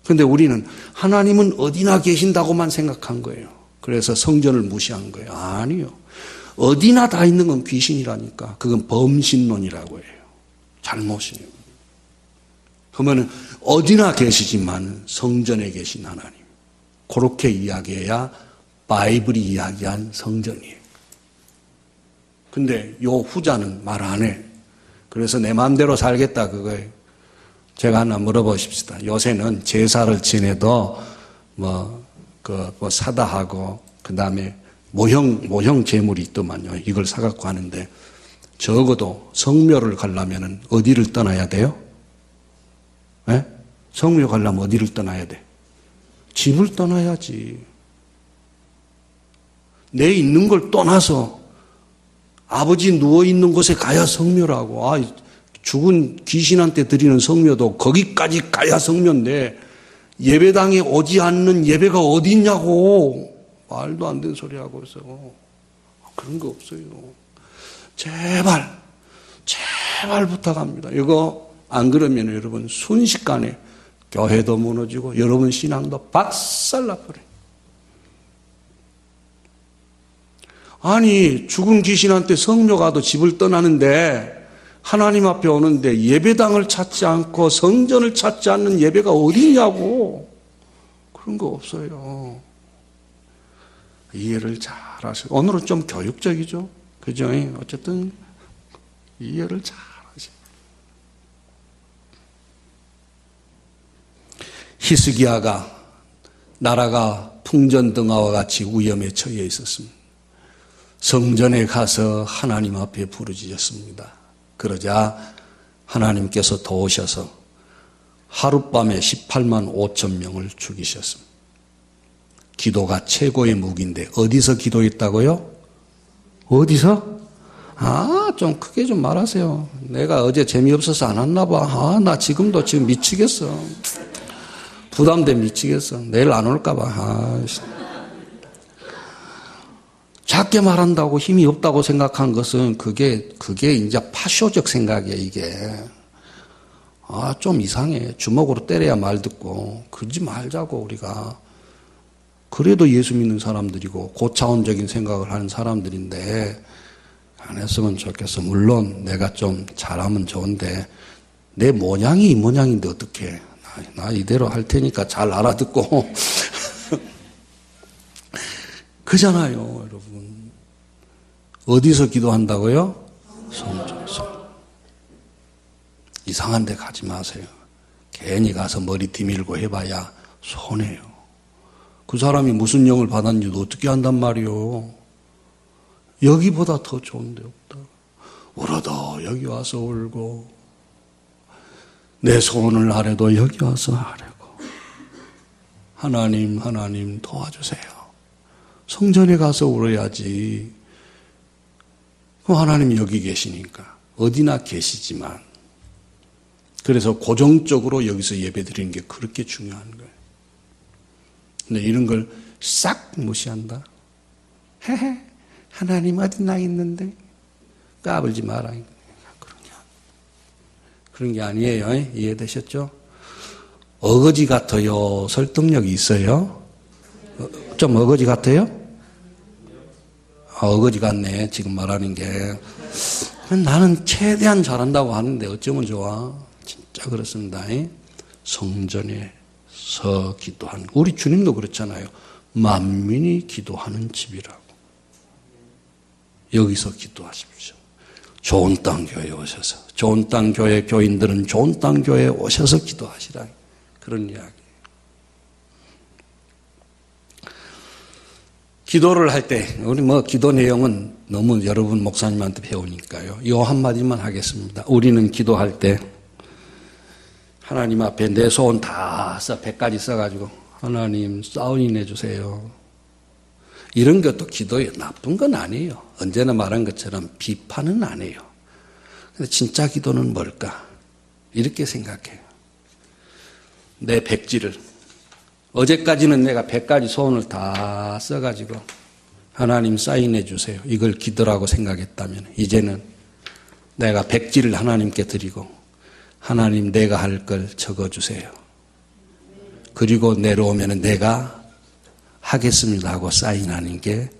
그런데 우리는 하나님은 어디나 계신다고만 생각한 거예요. 그래서 성전을 무시한 거예요. 아니요. 어디나 다 있는 건 귀신이라니까. 그건 범신론이라고 해요. 잘못이에요. 그러면 어디나 계시지만 성전에 계신 하나님. 그렇게 이야기해야 바이블이 이야기한 성전이에요. 근데 요 후자는 말 안 해. 그래서 내 마음대로 살겠다 그거예요. 제가 하나 물어보십시다. 요새는 제사를 지내도 사다하고 그 다음에 모형 제물이 있더만요. 이걸 사갖고 하는데 적어도 성묘를 가려면 어디를 떠나야 돼요? 네? 성묘 가려면 어디를 떠나야 돼? 집을 떠나야지. 내 있는 걸 떠나서 아버지 누워있는 곳에 가야 성묘라고. 죽은 귀신한테 드리는 성묘도 거기까지 가야 성묘인데 예배당에 오지 않는 예배가 어디 있냐고. 말도 안 되는 소리 하고 있어. 그런 거 없어요. 제발 부탁합니다. 이거 안 그러면 여러분 순식간에 교회도 무너지고 여러분 신앙도 박살나버려요. 아니 죽은 귀신한테 성묘 가도 집을 떠나는데 하나님 앞에 오는데 예배당을 찾지 않고 성전을 찾지 않는 예배가 어디 있냐고. 그런 거 없어요. 이해를 잘 하세요. 오늘은 좀 교육적이죠. 그죠? 어쨌든 이해를 잘 하세요. 히스기야가 나라가 풍전등화와 같이 위험에 처해 있었습니다. 성전에 가서 하나님 앞에 부르짖었습니다. 그러자 하나님께서 도우셔서 하룻밤에 18만 5천 명을 죽이셨습니다. 기도가 최고의 무기인데 어디서 기도했다고요? 어디서? 좀 크게 좀 말하세요. 내가 어제 재미없어서 안 왔나 봐. 나 지금 미치겠어. 부담돼 미치겠어. 내일 안 올까 봐. 작게 말한다고 힘이 없다고 생각한 것은 그게 이제 파쇼적 생각이에요, 이게. 좀 이상해. 주먹으로 때려야 말 듣고. 그러지 말자고, 우리가. 그래도 예수 믿는 사람들이고, 고차원적인 생각을 하는 사람들인데, 안 했으면 좋겠어. 물론, 내가 좀 잘하면 좋은데, 내 모양이 이 모양인데, 어떡해. 나 이대로 할 테니까 잘 알아듣고. 그잖아요, 여러분. 어디서 기도한다고요? 성전에서. 이상한 데 가지 마세요. 괜히 가서 머리 뒤밀고 해봐야 손해요. 그 사람이 무슨 영을 받았는지도 어떻게 안단 말이오. 여기보다 더 좋은 데 없다. 울어도 여기 와서 울고 내 소원을 아래도 여기 와서 아래고 하나님 도와주세요. 성전에 가서 울어야지. 하나님이 여기 계시니까 어디나 계시지만 그래서 고정적으로 여기서 예배드리는 게 그렇게 중요한 거예요. 근데 이런 걸 싹 무시한다. 헤헤, 하나님 어디 나 있는데 까불지 마라. 그런 게 아니에요. 이해되셨죠? 어거지 같아요. 설득력이 있어요? 좀 어거지 같아요? 어거지 같네. 지금 말하는 게. 나는 최대한 잘한다고 하는데 어쩌면 좋아. 진짜 그렇습니다. 성전에서 기도하는. 우리 주님도 그렇잖아요. 만민이 기도하는 집이라고. 여기서 기도하십시오. 좋은 땅 교회에 오셔서. 좋은 땅 교회 교인들은 좋은 땅 교회에 오셔서 기도하시라. 그런 이야기. 기도를 할 때, 우리 기도 내용은 너무 여러분 목사님한테 배우니까요. 이 한마디만 하겠습니다. 우리는 기도할 때, 하나님 앞에 내 소원 다 100가지 써가지고, 하나님 사인이 내주세요. 이런 것도 기도에 나쁜 건 아니에요. 언제나 말한 것처럼 비판은 아니에요. 근데 진짜 기도는 뭘까? 이렇게 생각해요. 내 백지를. 어제까지는 내가 100가지 소원을 다 써가지고 하나님 사인해 주세요. 이걸 기도라고 생각했다면 이제는 내가 백지를 하나님께 드리고 하나님 내가 할 걸 적어주세요. 그리고 내려오면 내가 하겠습니다 하고 사인하는 게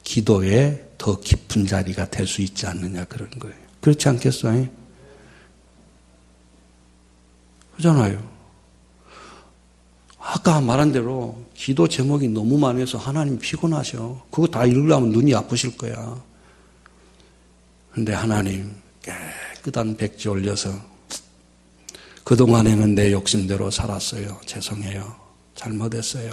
기도의 더 깊은 자리가 될 수 있지 않느냐 그런 거예요. 그렇지 않겠어요? 그렇잖아요. 아까 말한 대로 기도 제목이 너무 많아서 하나님 피곤하셔. 그거 다 읽으려면 눈이 아프실 거야. 그런데 하나님 깨끗한 백지 올려서 그동안에는 내 욕심대로 살았어요. 죄송해요. 잘못했어요.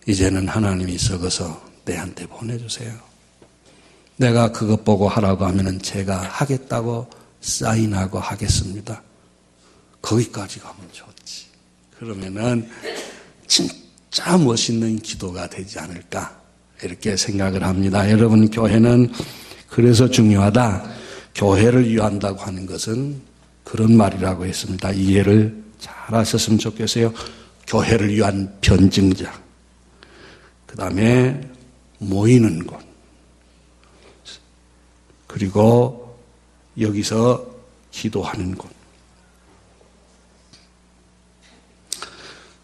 이제는 하나님이 썩어서 내한테 보내주세요. 내가 그것 보고 하라고 하면은 제가 하겠다고 사인하고 하겠습니다. 거기까지 가면 좋지. 그러면은 진짜 멋있는 기도가 되지 않을까 이렇게 생각을 합니다. 여러분 교회는 그래서 중요하다. 교회를 위한다고 하는 것은 그런 말이라고 했습니다. 이해를 잘 하셨으면 좋겠어요. 교회를 위한 변증자. 그 다음에 모이는 곳. 그리고 여기서 기도하는 곳.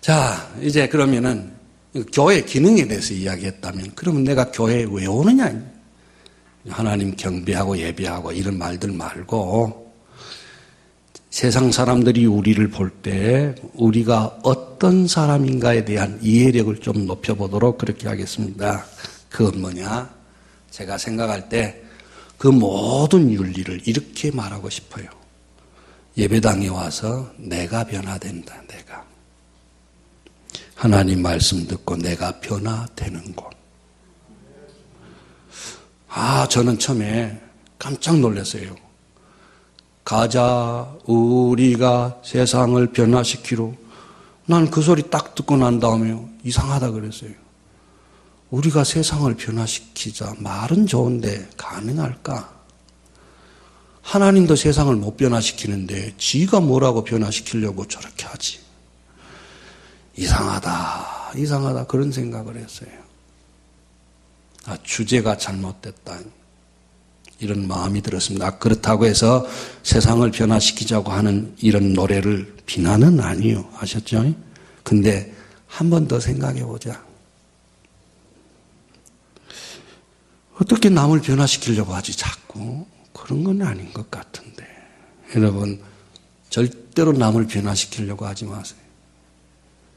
자, 이제 그러면은 교회 기능에 대해서 이야기했다면 그러면 내가 교회에 왜 오느냐? 하나님 경배하고 예배하고 이런 말들 말고 세상 사람들이 우리를 볼 때 우리가 어떤 사람인가에 대한 이해력을 좀 높여보도록 그렇게 하겠습니다. 그건 뭐냐? 제가 생각할 때 그 모든 윤리를 이렇게 말하고 싶어요. 예배당에 와서 내가 변화된다. 내가. 하나님 말씀 듣고 내가 변화되는 곳. 저는 처음에 깜짝 놀랐어요. 가자 우리가 세상을 변화시키러. 난 그 소리 딱 듣고 난 다음에 이상하다 그랬어요. 우리가 세상을 변화시키자. 말은 좋은데 가능할까? 하나님도 세상을 못 변화시키는데 지가 뭐라고 변화시키려고 저렇게 하지. 이상하다 그런 생각을 했어요. 주제가 잘못됐다. 이런 마음이 들었습니다. 그렇다고 해서 세상을 변화시키자고 하는 이런 노래를 비난은 아니에요. 아셨죠? 근데 한 번 더 생각해 보자. 어떻게 남을 변화시키려고 하지 자꾸? 그런 건 아닌 것 같은데. 여러분 절대로 남을 변화시키려고 하지 마세요.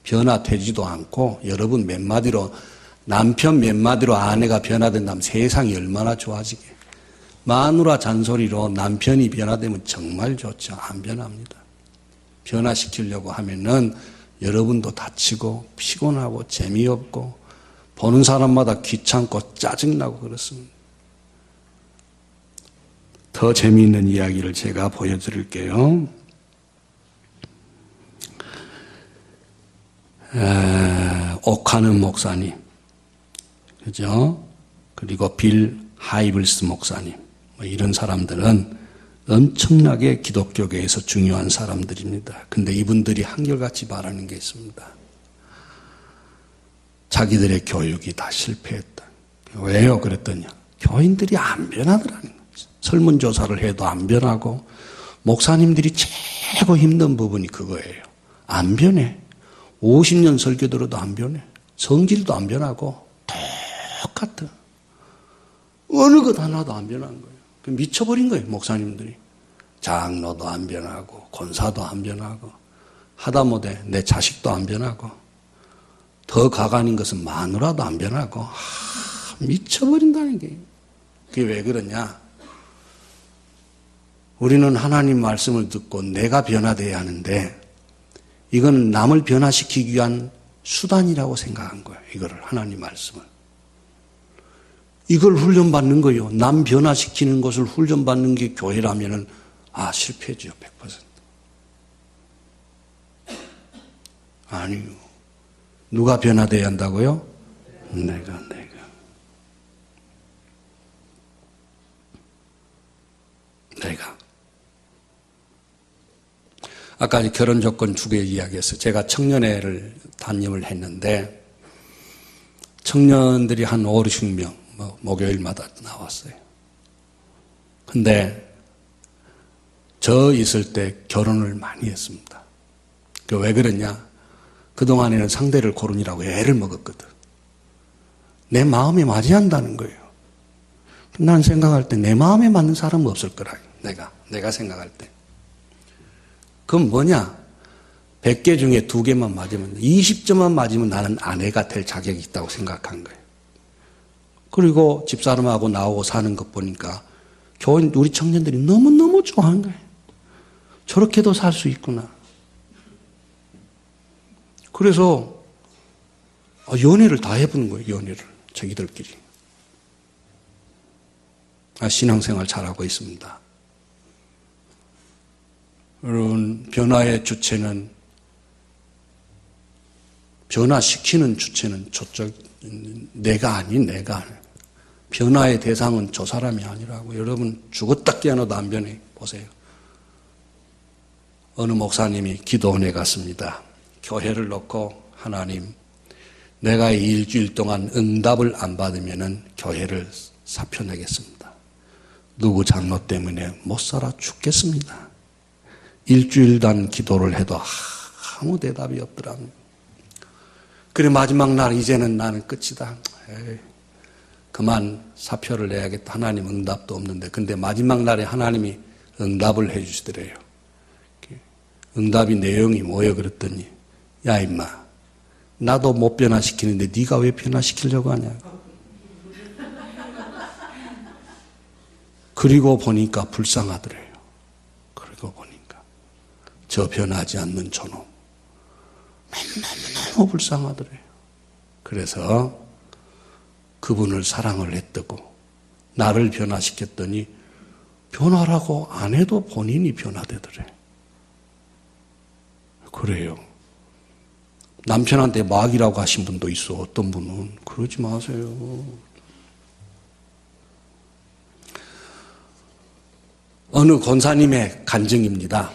변화되지도 않고 여러분 몇 마디로 남편 몇 마디로 아내가 변화된다면 세상이 얼마나 좋아지게. 마누라 잔소리로 남편이 변화되면 정말 좋죠. 안 변합니다. 변화시키려고 하면은 여러분도 다치고 피곤하고 재미없고 보는 사람마다 귀찮고 짜증나고 그렇습니다. 더 재미있는 이야기를 제가 보여드릴게요. 오카는 목사님, 그죠? 그리고 빌 하이블스 목사님, 이런 사람들은 엄청나게 기독교계에서 중요한 사람들입니다. 근데 이분들이 한결같이 말하는 게 있습니다. 자기들의 교육이 다 실패했다. 왜요? 그랬더니 교인들이 안 변하더라는 거예요. 설문조사를 해도 안 변하고 목사님들이 최고 힘든 부분이 그거예요. 안 변해. 50년 설교 들어도 안 변해. 성질도 안 변하고 똑같아. 어느 것 하나도 안 변한 거예요. 미쳐버린 거예요, 목사님들이. 장로도 안 변하고 권사도 안 변하고 하다못해 내 자식도 안 변하고 더 가관인 것은 마누라도 안 변하고 미쳐버린다는 게. 그게 왜 그러냐? 우리는 하나님 말씀을 듣고 내가 변화돼야 하는데 이건 남을 변화시키기 위한 수단이라고 생각한 거예요. 이거를 하나님 말씀을. 이걸 훈련받는 거예요. 남 변화시키는 것을 훈련받는 게 교회라면은 실패죠. 100%. 아니요. 누가 변화돼야 한다고요? 내가. 아까 결혼 조건 2개 이야기했어요. 제가 청년회를 담임을 했는데 청년들이 한 5, 60명 목요일마다 나왔어요. 근데 저 있을 때 결혼을 많이 했습니다. 왜 그러냐? 그동안에는 상대를 고르느라고 애를 먹었거든. 내 마음에 맞아야 한다는 거예요. 난 생각할 때 내 마음에 맞는 사람은 없을 거라. 내가 생각할 때. 그건 뭐냐? 100개 중에 2개만 맞으면 20점만 맞으면 나는 아내가 될 자격이 있다고 생각한 거예요. 그리고 집사람하고 나오고 사는 것 보니까 교인 우리 청년들이 너무너무 좋아하는 거예요. 저렇게도 살 수 있구나. 그래서 연애를 다 해보는 거예요. 연애를. 자기들끼리. 신앙생활 잘하고 있습니다. 여러분, 변화의 주체는, 변화시키는 주체는 저쪽, 내가 아닌. 변화의 대상은 저 사람이 아니라고. 여러분, 죽었다 깨어나도 안 변해. 보세요. 어느 목사님이 기도원에 갔습니다. 교회를 놓고 하나님, 내가 이 일주일 동안 응답을 안 받으면은 교회를 사표내겠습니다. 누구 장로 때문에 못 살아 죽겠습니다. 일주일간 기도를 해도 아무 대답이 없더랍니다. 그래 마지막 날 이제는 나는 끝이다. 그만 사표를 내야겠다. 하나님 응답도 없는데. 근데 마지막 날에 하나님이 응답을 해 주시더래요. 응답이 내용이 뭐예요? 그랬더니 야 임마 나도 못 변화시키는데 네가 왜 변화시키려고 하냐. 그리고 보니까 불쌍하더래요. 그리고 보니까 저 변하지 않는 저놈 너무 불쌍하더래요. 그래서 그분을 사랑을 했다고 나를 변화시켰더니 변화라고 안 해도 본인이 변화되더래. 그래요. 남편한테 마귀라고 하신 분도 있어. 어떤 분은. 그러지 마세요. 어느 권사님의 간증입니다.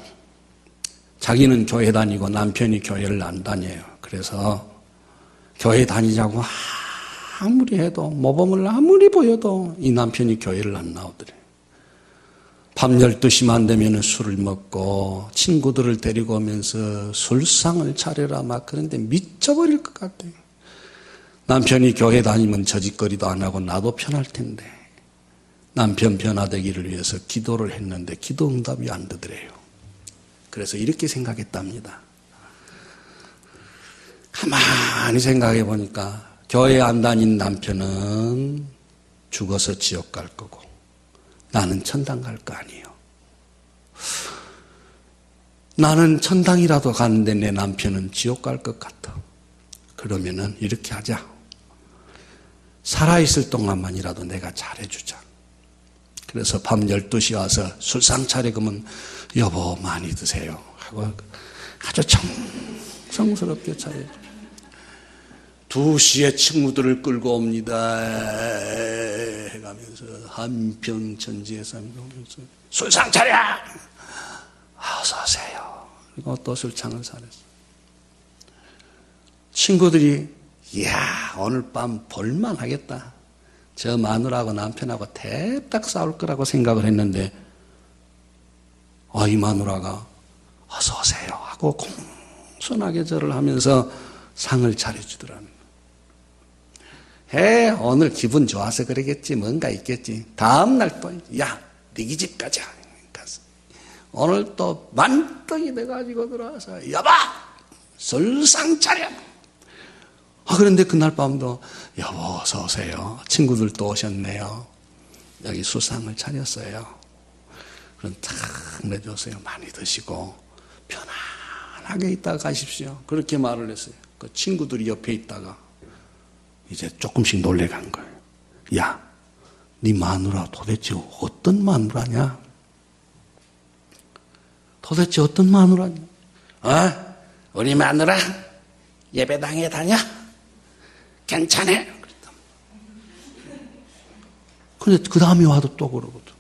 자기는 교회 다니고 남편이 교회를 안 다녀요. 그래서 교회 다니자고 아무리 해도 모범을 아무리 보여도 이 남편이 교회를 안 나오더래. 밤 12시만 되면 술을 먹고 친구들을 데리고 오면서 술상을 차려라 막 그런데 미쳐버릴 것 같아요. 남편이 교회 다니면 저짓거리도 안 하고 나도 편할 텐데 남편 변화되기를 위해서 기도를 했는데 기도 응답이 안 되더래요. 그래서 이렇게 생각했답니다. 가만히 생각해 보니까 교회 안 다닌 남편은 죽어서 지옥 갈 거고 나는 천당 갈 거 아니에요. 나는 천당이라도 가는데 내 남편은 지옥 갈 것 같아. 그러면은 이렇게 하자. 살아있을 동안만이라도 내가 잘해주자. 그래서 밤 12시 와서 술상 차리고면 여보 많이 드세요 하고 아주 정성스럽게 차려줘. 2시에 친구들을 끌고 옵니다 해가면서 한평천지에서 술상 차려! 어서 오세요. 그리고 또 술상을 차렸어. 친구들이 이야 오늘 밤 볼만하겠다. 저 마누라하고 남편하고 대딱 싸울 거라고 생각을 했는데 이 마누라가 어서 오세요 하고 공손하게 절을 하면서 상을 차려주더라는 거예요. 오늘 기분 좋아서 그러겠지 뭔가 있겠지. 다음날 또 야 네기 집 가자. 오늘 또 만떡이 돼가지고 들어와서 여보 술상 차려. 그런데 그날 밤도 여보 어서 오세요. 친구들 또 오셨네요. 여기 수상을 차렸어요. 그럼 탁 내줬어요. 많이 드시고 편안하게 있다가 가십시오. 그렇게 말을 했어요. 그 친구들이 옆에 있다가 이제 조금씩 놀래간 거예요. 야, 네 마누라 도대체 어떤 마누라냐? 도대체 어떤 마누라냐? 우리 마누라 예배당에 다녀? 괜찮아. 근데 그 다음에 와도 또 그러거든.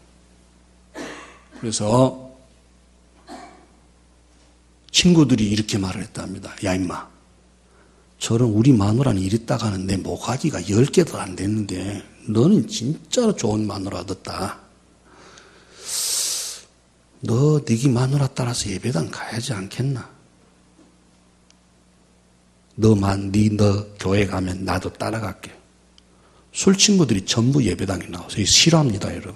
그래서 친구들이 이렇게 말을 했답니다. 야 임마 저런 우리 마누라는 이랬다가 하는데 모가지가 10개도 안 됐는데 너는 진짜로 좋은 마누라 얻었다. 너 네기 마누라 따라서 예배당 가야지 않겠나? 너 교회 가면 나도 따라갈게. 술 친구들이 전부 예배당에 나와서 싫어합니다, 여러분.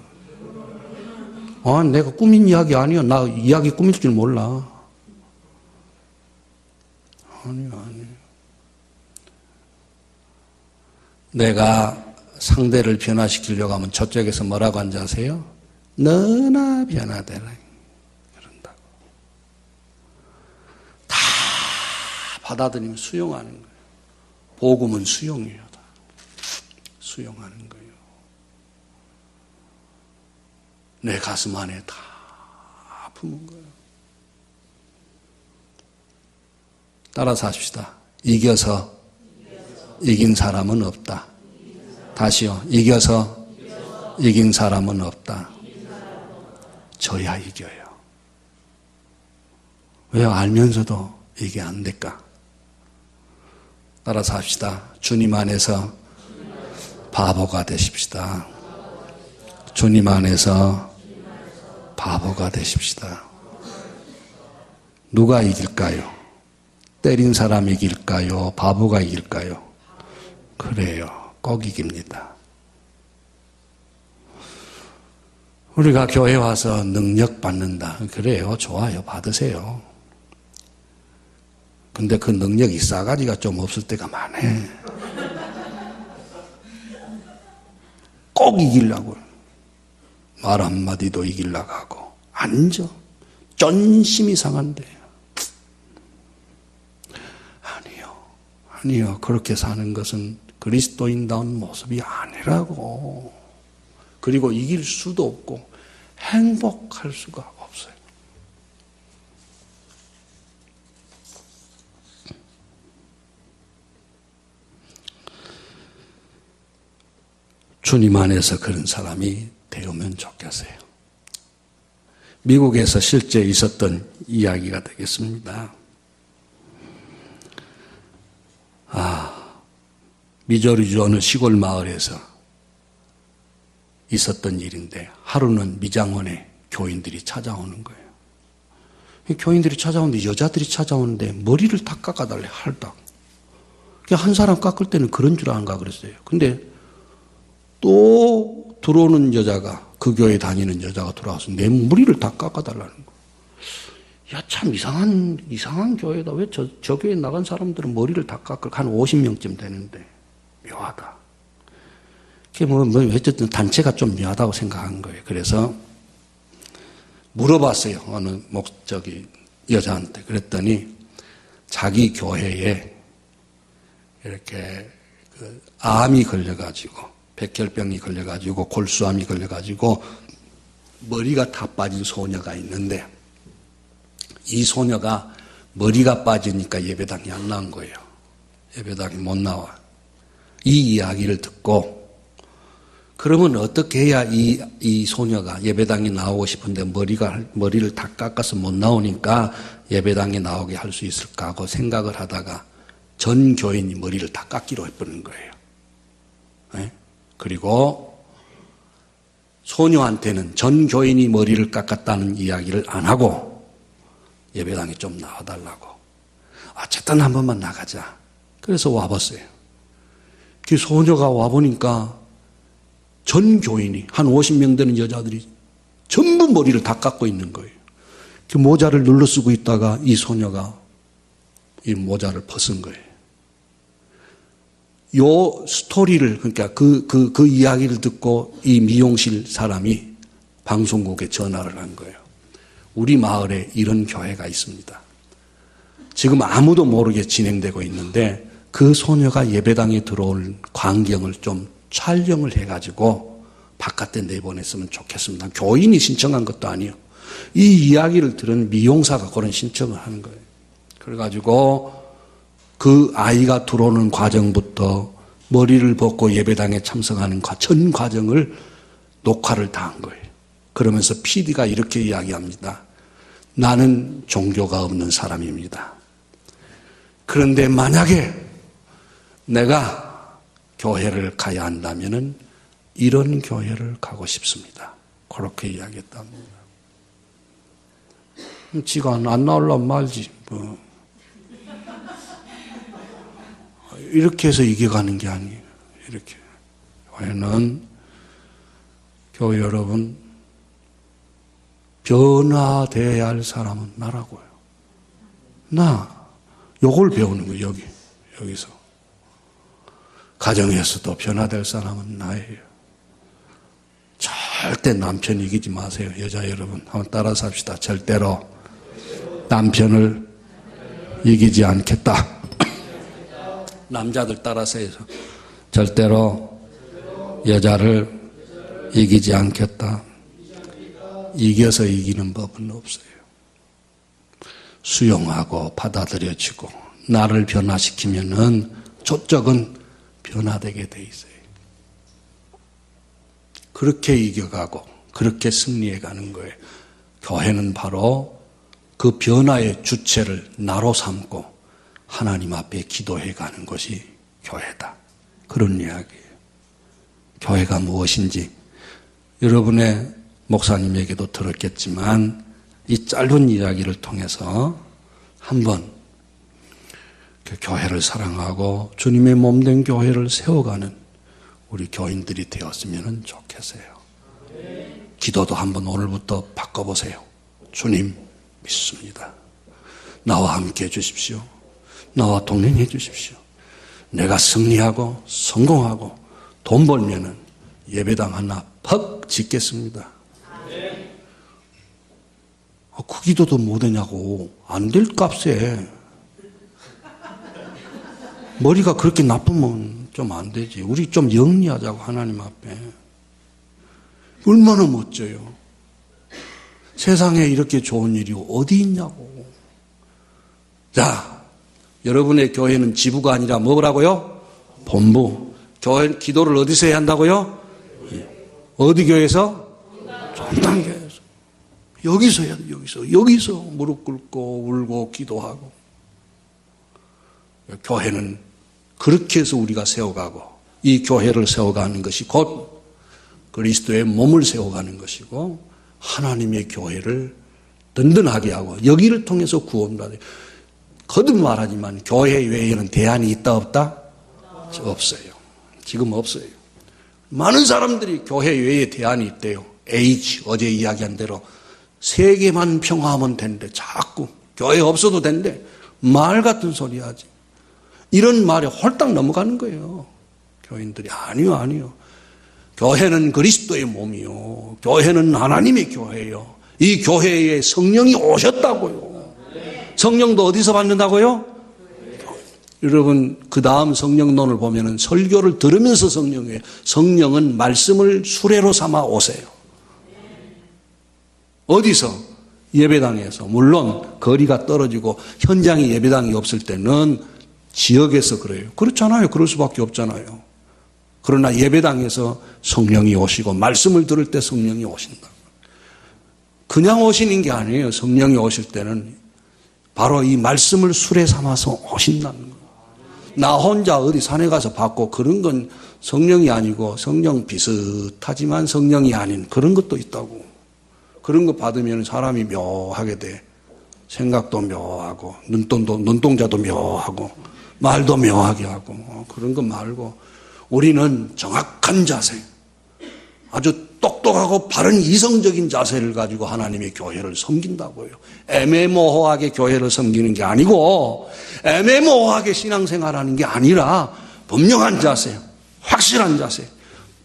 내가 꾸민 이야기 아니야. 나 이야기 꾸밀 줄 몰라. 아니요. 내가 상대를 변화시키려고 하면 저쪽에서 뭐라고 한지 아세요? 너나 변화되라. 그런다고. 다 받아들이면 수용하는 거예요. 복음은 수용이에요. 다. 수용하는 거예요. 내 가슴 안에 다 품은 거예요. 따라서 합시다. 이겨서 이긴 사람은 없다. 다시요. 이겨서 이긴 사람은 없다. 저야 이겨요. 왜 알면서도 이게 안 될까? 따라서 합시다. 주님 안에서 바보가 되십시다. 주님 안에서 바보가 되십시다. 누가 이길까요? 때린 사람이 이길까요? 바보가 이길까요? 그래요. 꼭 이깁니다. 우리가 교회 와서 능력 받는다. 그래요. 좋아요. 받으세요. 근데 그 능력이 싸가지가 좀 없을 때가 많네. 꼭 이기려고. 말 한마디도 이기려고 하고. 앉아. 쫀심이 상한데. 아니요. 그렇게 사는 것은 그리스도인다운 모습이 아니라고. 그리고 이길 수도 없고 행복할 수가 없어요. 주님 안에서 그런 사람이 되면 좋겠어요. 미국에서 실제 있었던 이야기가 되겠습니다. 미조리주 어느 시골 마을에서 있었던 일인데 하루는 미장원에 교인들이 찾아오는 거예요. 교인들이 찾아오는데 여자들이 찾아오는데 머리를 다 깎아달래. 할딱. 한 사람 깎을 때는 그런 줄 아는가 그랬어요. 근데 또 들어오는 여자가 그 교회 다니는 여자가 들어와서 내 머리를 다 깎아달라는 거예요. 야, 참 이상한 교회다. 왜 저 교회 나간 사람들은 머리를 다 깎을 한 50명쯤 되는데 묘하다. 그게 어쨌든 단체가 좀 묘하다고 생각한 거예요. 그래서 물어봤어요. 어느 여자한테. 그랬더니 자기 교회에 이렇게 암이 걸려가지고, 백혈병이 걸려가지고, 골수암이 걸려가지고 머리가 다 빠진 소녀가 있는데, 이 소녀가 머리가 빠지니까 예배당이 안 나온 거예요. 예배당이 못 나와. 이 이야기를 듣고, 그러면 어떻게 해야 이 소녀가 예배당에 나오고 싶은데 머리를 다 깎아서 못 나오니까 예배당에 나오게 할 수 있을까 하고 생각을 하다가 전 교인이 머리를 다 깎기로 해버린 거예요. 네? 그리고 소녀한테는 전 교인이 머리를 깎았다는 이야기를 안 하고 예배당에 좀 나와달라고. 어쨌든 한 번만 나가자. 그래서 와봤어요. 그 소녀가 와보니까 전 교인이 한 50명 되는 여자들이 전부 머리를 다 깎고 있는 거예요. 그 모자를 눌러 쓰고 있다가 이 소녀가 이 모자를 벗은 거예요. 요 스토리를, 그러니까 그 이야기를 듣고 이 미용실 사람이 방송국에 전화를 한 거예요. 우리 마을에 이런 교회가 있습니다. 지금 아무도 모르게 진행되고 있는데 그 소녀가 예배당에 들어올 광경을 좀 촬영을 해가지고 바깥에 내보냈으면 좋겠습니다. 교인이 신청한 것도 아니에요. 이 이야기를 들은 미용사가 그런 신청을 하는 거예요. 그래가지고 그 아이가 들어오는 과정부터 머리를 벗고 예배당에 참석하는 전 과정을 녹화를 다 한 거예요. 그러면서 PD가 이렇게 이야기합니다. 나는 종교가 없는 사람입니다. 그런데 만약에 내가 교회를 가야 한다면은 이런 교회를 가고 싶습니다. 그렇게 이야기했답니다. 지가 안 나오려면 말지. 뭐. 이렇게 해서 이겨가는 게 아니에요. 이렇게. 교회는, 교회 여러분, 변화되어야 할 사람은 나라고요. 요걸 배우는 거예요, 여기서. 가정에서도 변화될 사람은 나예요. 절대 남편 이기지 마세요. 여자 여러분, 한번 따라서 합시다. 절대로 남편을 이기지 않겠다. 남자들 따라서 해서 절대로 여자를 이기지 않겠다. 이겨서 이기는 법은 없어요. 수용하고 받아들여지고 나를 변화시키면은 저쪽은 변화되게 돼 있어요. 그렇게 이겨가고 그렇게 승리해가는 거예요. 교회는 바로 그 변화의 주체를 나로 삼고 하나님 앞에 기도해가는 것이 교회다. 그런 이야기예요. 교회가 무엇인지 여러분의 목사님에게도 들었겠지만 이 짧은 이야기를 통해서 한번 그 교회를 사랑하고 주님의 몸된 교회를 세워가는 우리 교인들이 되었으면 좋겠어요. 기도도 한번 오늘부터 바꿔보세요. 주님 믿습니다. 나와 함께 해주십시오. 나와 동행해 주십시오. 내가 승리하고 성공하고 돈 벌면은 예배당 하나 퍽 짓겠습니다. 그 기도도 못하냐고. 안 될 값에. 머리가 그렇게 나쁘면 좀 안 되지. 우리 좀 영리하자고, 하나님 앞에. 얼마나 멋져요. 세상에 이렇게 좋은 일이 어디 있냐고. 자, 여러분의 교회는 지부가 아니라 뭐라고요? 본부. 교회, 기도를 어디서 해야 한다고요? 어디 교회에서? 전당교회에서. 여기서 해야 돼, 여기서 무릎 꿇고 울고 기도하고. 교회는 그렇게 해서 우리가 세워가고, 이 교회를 세워가는 것이 곧 그리스도의 몸을 세워가는 것이고, 하나님의 교회를 든든하게 하고, 여기를 통해서 구원받아요. 거듭 말하지만 교회 외에는 대안이 있다 없다? 없어요. 지금 없어요. 많은 사람들이 교회 외에 대안이 있대요. H, 어제 이야기한 대로 세계만 평화하면 된대. 자꾸 교회 없어도 된대. 말 같은 소리 하지. 이런 말에 홀딱 넘어가는 거예요. 교인들이 아니요. 교회는 그리스도의 몸이요. 교회는 하나님의 교회요. 이 교회에 성령이 오셨다고요. 성령도 어디서 받는다고요? 여러분, 그 다음 성령론을 보면은 설교를 들으면서 성령이에요. 성령은 말씀을 수레로 삼아 오세요. 어디서? 예배당에서. 물론 거리가 떨어지고 현장에 예배당이 없을 때는 지역에서 그래요. 그렇잖아요. 그럴 수밖에 없잖아요. 그러나 예배당에서 성령이 오시고 말씀을 들을 때 성령이 오신다. 그냥 오시는 게 아니에요. 성령이 오실 때는 바로 이 말씀을 수레 삼아서 오신다는 거예요. 나 혼자 어디 산에 가서 받고 그런 건 성령이 아니고 성령 비슷하지만 성령이 아닌 그런 것도 있다고. 그런 거 받으면 사람이 묘하게 돼. 생각도 묘하고 눈동자도 묘하고 말도 묘하게 하고 그런 거 말고 우리는 정확한 자세, 아주 똑똑하고 바른 이성적인 자세를 가지고 하나님의 교회를 섬긴다고요. 애매모호하게 교회를 섬기는 게 아니고 애매모호하게 신앙생활하는 게 아니라 분명한 자세, 확실한 자세,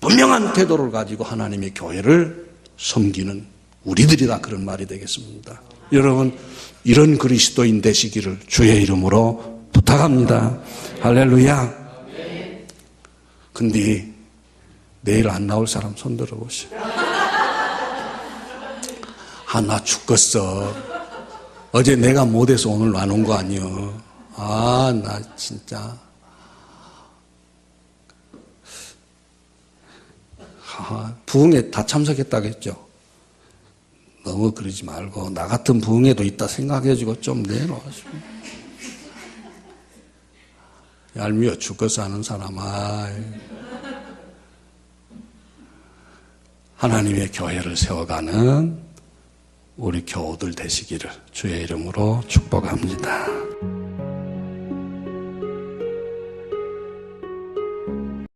분명한 태도를 가지고 하나님의 교회를 섬기는 우리들이다, 그런 말이 되겠습니다. 여러분, 이런 그리스도인 되시기를 주의 이름으로 부탁합니다. 할렐루야. 근데 내일 안 나올 사람 손 들어보시오. 나 죽겠어. 어제 내가 못해서 오늘 안 온 거 아니여. 나 진짜. 부흥회 다 참석했다겠죠. 너무 그러지 말고 나 같은 부흥회도 있다 생각해주고 좀 내놓으시고. 얄미워 죽어서 하는 사람아. 하나님의 교회를 세워가는 우리 교우들 되시기를 주의 이름으로 축복합니다.